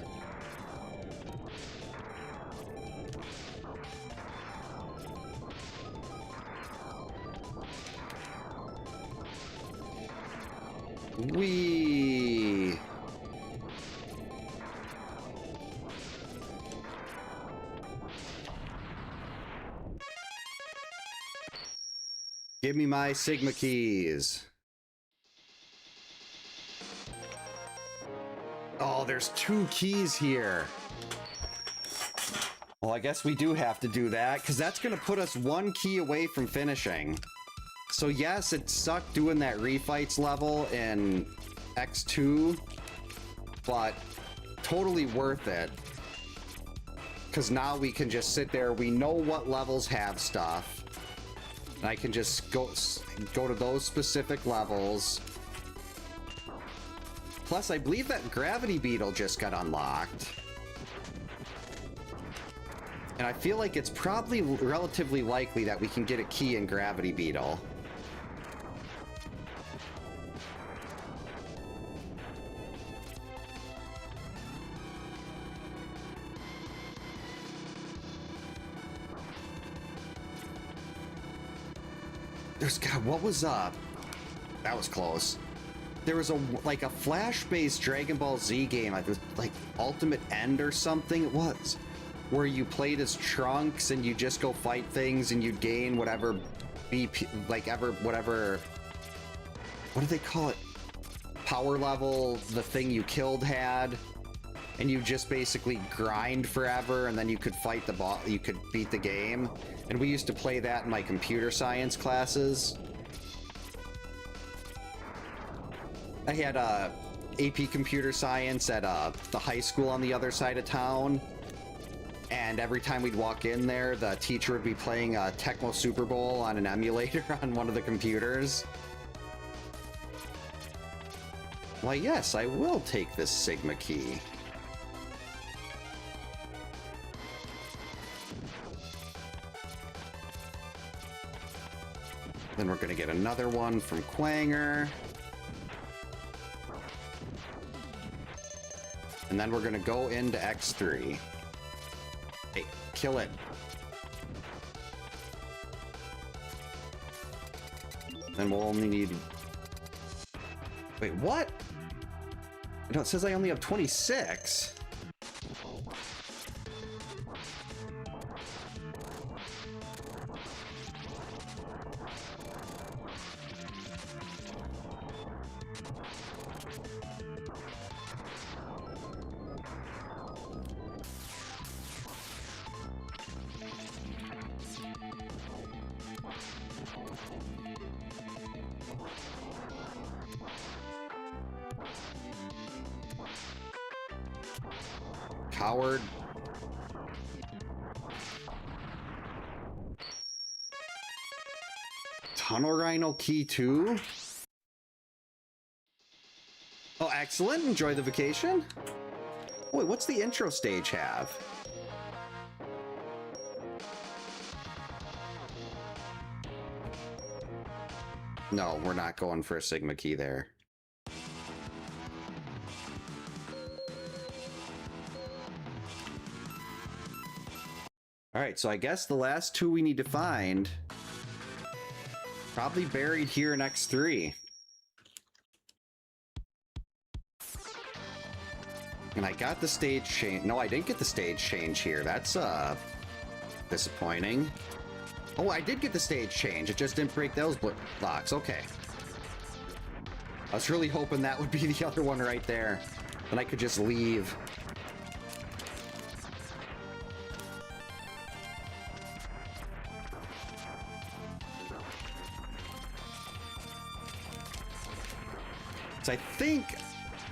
Whee! Give me my Sigma keys. Oh, there's 2 keys here. Well, I guess we do have to do that, because that's going to put us 1 key away from finishing. So yes, it sucked doing that refights level in X2, but totally worth it. Because now we can just sit there, we know what levels have stuff. And I can just go to those specific levels. Plus, I believe that Gravity Beetle just got unlocked. And I feel like it's probably relatively likely that we can get a key in Gravity Beetle. God, what was up? That was close. There was like a Flash-based Dragon Ball Z game, like Ultimate End or something it was, where you played as Trunks and you just go fight things and you'd gain whatever BP, whatever, what do they call it? Power level the thing you killed had, and you just basically grind forever and then you could fight the boss, you could beat the game. And we used to play that in my computer science classes. I had AP computer science at the high school on the other side of town. And every time we'd walk in there, the teacher would be playing Tecmo Super Bowl on an emulator on one of the computers. Why, yes, I will take this Sigma key. Then we're gonna get another one from Quanger. And then we're gonna go into X3. Hey, kill it. Then we'll only need... Wait, what? No, it says I only have 26. Coward. Tunnel Rhino key 2. Oh, excellent. Enjoy the vacation. Wait, what's the intro stage have? No, we're not going for a Sigma key there. Alright, so I guess the last 2 we need to find probably buried here in X3. And I got the stage change. No, I didn't get the stage change here. That's disappointing. Oh, I did get the stage change. It just didn't break those blocks. Okay. I was really hoping that would be the other one right there. Then I could just leave. So I think,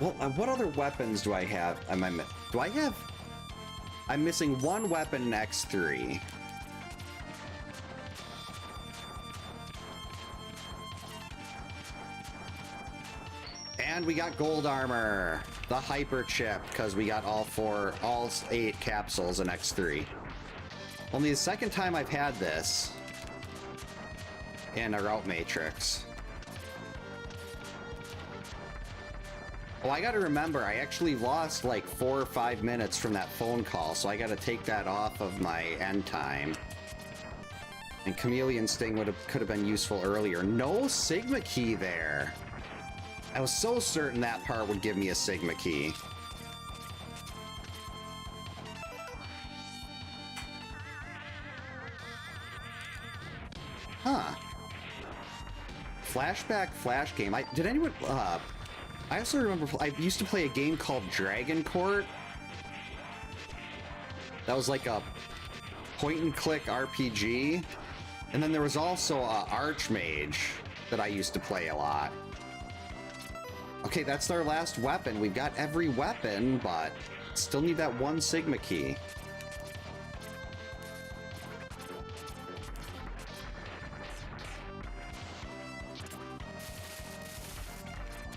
well, what other weapons do I have? I'm missing 1 weapon in X3. And we got gold armor, the hyper chip, because we got all 8 capsules in X3. Only the second time I've had this in a route matrix. Oh, I gotta remember, I actually lost like 4 or 5 minutes from that phone call, so I gotta take that off of my end time. And Chameleon Sting could have been useful earlier. No Sigma key there. I was so certain that part would give me a Sigma key. Huh. Flashback Flash game. Did anyone... I also remember I used to play a game called Dragon Court. That was like a point-and-click RPG. And then there was also Archmage that I used to play a lot. Okay, that's our last weapon. We've got every weapon, but still need that one Sigma key.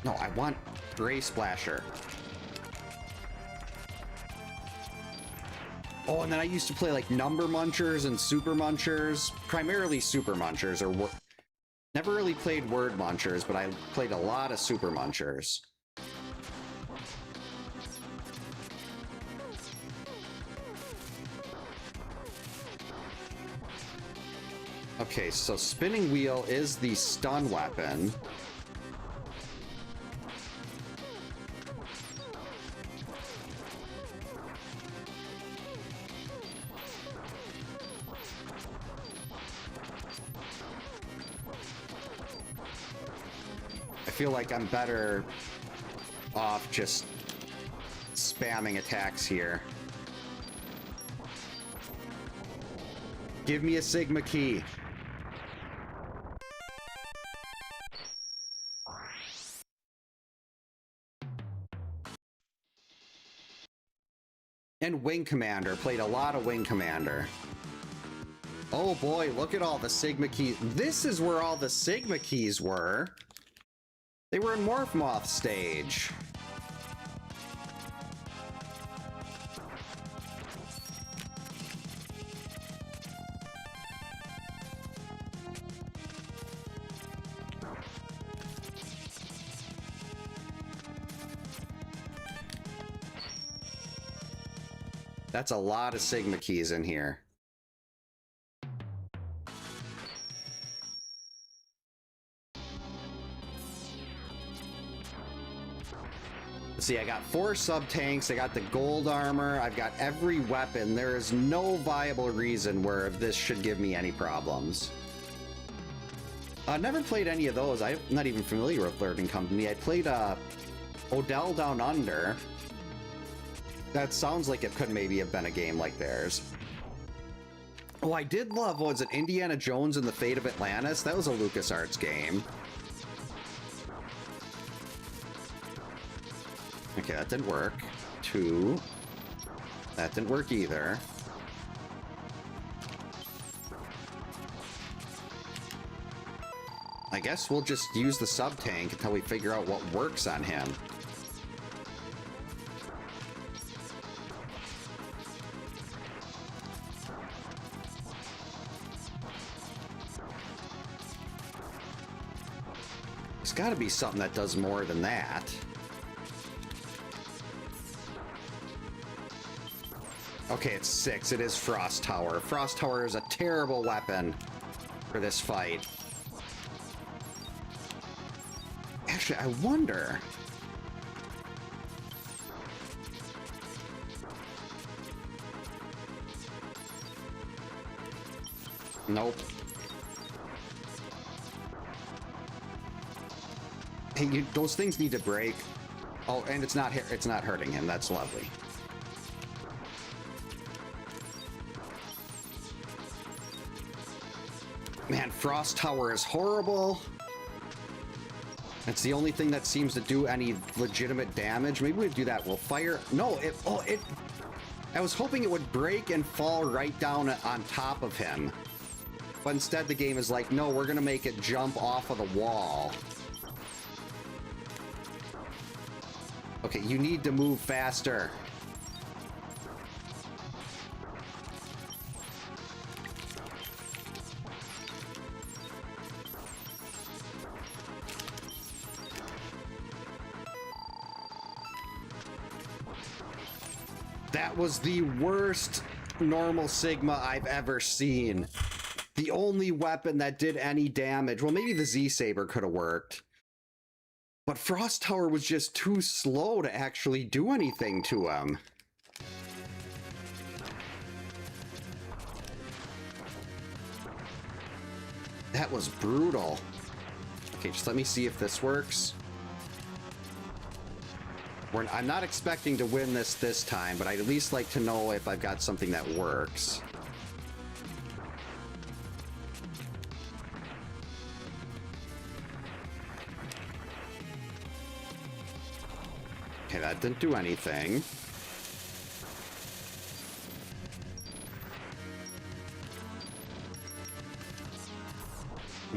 No, I want Gray Splasher. Oh, and then I used to play like Number Munchers and Super Munchers. Primarily Super Munchers, or never really played Word Munchers, but I played a lot of Super Munchers. Okay, so Spinning Wheel is the stun weapon. I feel like I'm better off just spamming attacks here. Give me a Sigma key. And Wing Commander. Played a lot of Wing Commander. Oh boy, look at all the Sigma keys. This is where all the Sigma keys were. They were in Morph Moth stage. That's a lot of Sigma keys in here. See, I got 4 sub-tanks, I got the gold armor, I've got every weapon. There is no viable reason where this should give me any problems. Never played any of those. I'm not even familiar with Learning Company. I played Odell Down Under. That sounds like it could maybe have been a game like theirs. Oh, I did love, was it Indiana Jones and the Fate of Atlantis? That was a LucasArts game. Okay, that didn't work. 2. That didn't work either. I guess we'll just use the sub-tank until we figure out what works on him. There's gotta be something that does more than that. Okay, it's 6. It is Frost Tower. Frost Tower is a terrible weapon for this fight. Actually, I wonder... Nope. Hey, those things need to break. Oh, and it's not hurting him. That's lovely. Man, Frost Tower is horrible. It's the only thing that seems to do any legitimate damage. Maybe we do that. We'll fire... No, I was hoping it would break and fall right down on top of him. But instead the game is like, no, we're gonna make it jump off of the wall. Okay, you need to move faster. That was the worst normal Sigma I've ever seen. The only weapon that did any damage, well, maybe the Z-Saber could have worked. But Frost Tower was just too slow to actually do anything to him. That was brutal. Okay, just let me see if this works. I'm not expecting to win this time, but I'd at least like to know if I've got something that works. Okay, that didn't do anything.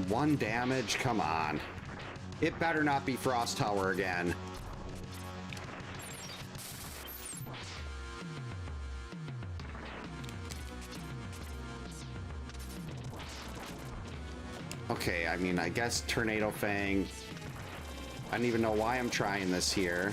One damage? Come on. It better not be Frost Tower again. Okay, I mean, I guess Tornado Fang. I don't even know why I'm trying this here.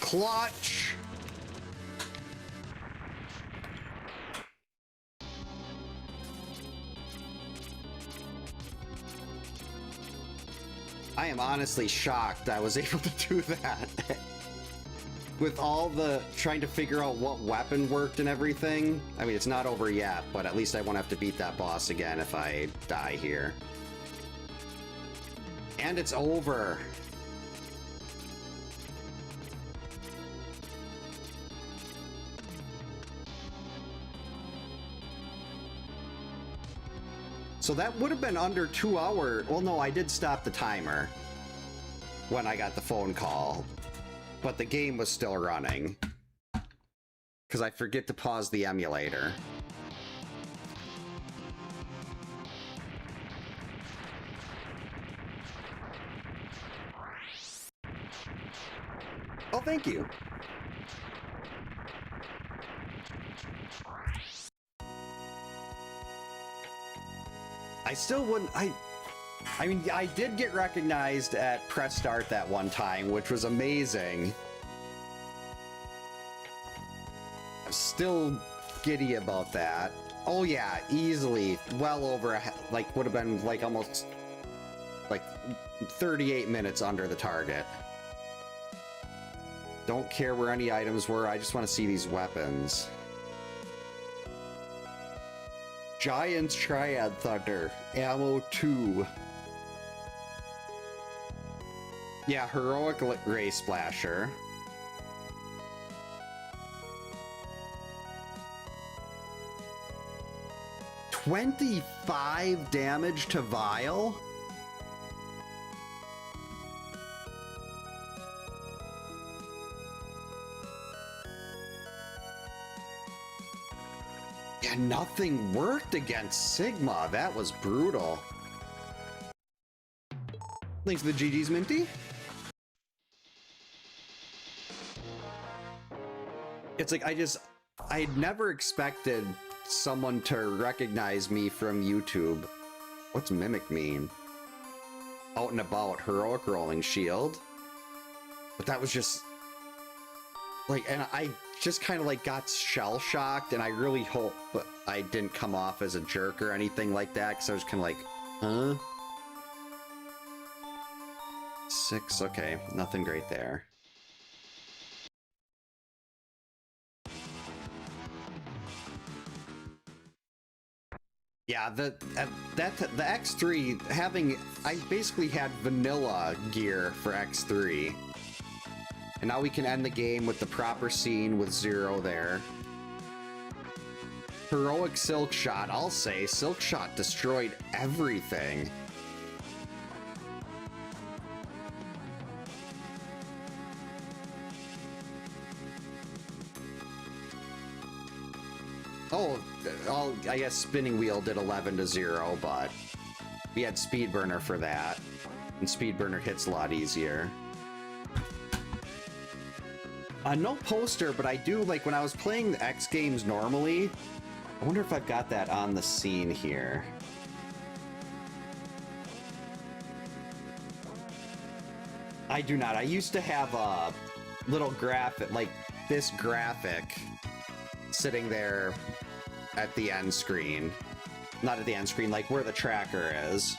Clutch! I am honestly shocked I was able to do that. With all the trying to figure out what weapon worked and everything. I mean, it's not over yet, but at least I won't have to beat that boss again if I die here. And it's over. So that would have been under 2 hours. Well, no, I did stop the timer when I got the phone call, but the game was still running because I forget to pause the emulator. Oh, thank you. I still wouldn't, I mean, I did get recognized at Press Start that one time, which was amazing. I'm still giddy about that. Oh yeah, easily, well over, like, would have been, like, almost, like, 38 minutes under the target. Don't care where any items were, I just want to see these weapons. Giant's Triad Thunder, ammo 2. Yeah, Heroic Ray Splasher. $25 damage to Vile? Yeah, nothing worked against Sigma. That was brutal. Thanks for the GG's, Minty. It's like, I never expected someone to recognize me from YouTube. What's Mimic mean? Out and About, Heroic Rolling Shield. But that was just... like, and I just kind of like got shell-shocked, and I really hope I didn't come off as a jerk or anything like that, because I was kind of like, huh? 6, okay, nothing great there. Yeah, the X3 having, I basically had vanilla gear for X3. And now we can end the game with the proper scene with 0 there. Heroic Silk Shot, I'll say. Silk Shot destroyed everything. Oh, I guess Spinning Wheel did 11-0, but we had Speedburner for that. And Speedburner hits a lot easier. No poster, but I do, like, when I was playing the X games normally, I wonder if I've got that on the scene here. I do not. I used to have a little graphic, like this graphic, sitting there at the end screen. Not at the end screen, like where the tracker is.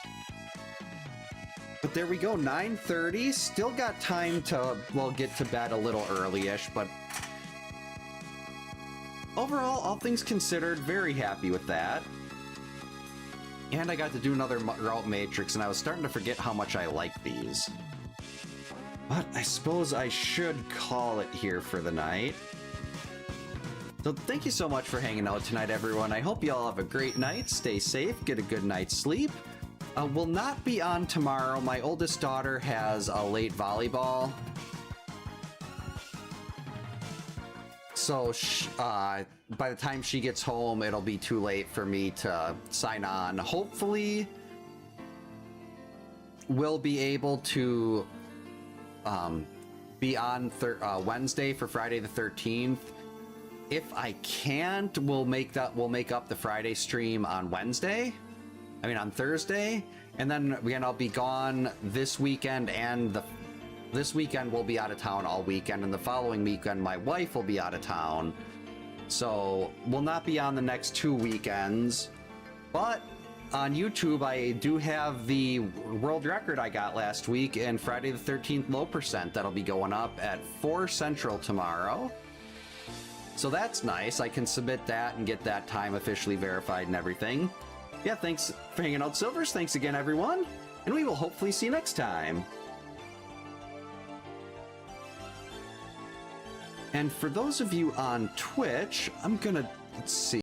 But there we go, 9:30. Still got time to, well, get to bed a little early-ish, but overall, all things considered, very happy with that. And I got to do another route matrix, and I was starting to forget how much I like these. But I suppose I should call it here for the night. So thank you so much for hanging out tonight, everyone. I hope you all have a great night. Stay safe, get a good night's sleep. Will not be on tomorrow. My oldest daughter has a late volleyball. So by the time she gets home, it'll be too late for me to sign on. Hopefully, we'll be able to be on Wednesday for Friday the 13th. If I can't, we'll make up the Friday stream on Wednesday. I mean on Thursday, and then again I'll be gone this weekend, and this weekend we'll be out of town all weekend, and the following weekend my wife will be out of town. So we'll not be on the next 2 weekends, but on YouTube I do have the world record I got last week in Friday the 13th low percent that'll be going up at 4 Central tomorrow. So that's nice. I can submit that and get that time officially verified and everything. Yeah, thanks for hanging out, Silvers. Thanks again, everyone. And we will hopefully see you next time. And for those of you on Twitch, I'm gonna, let's see.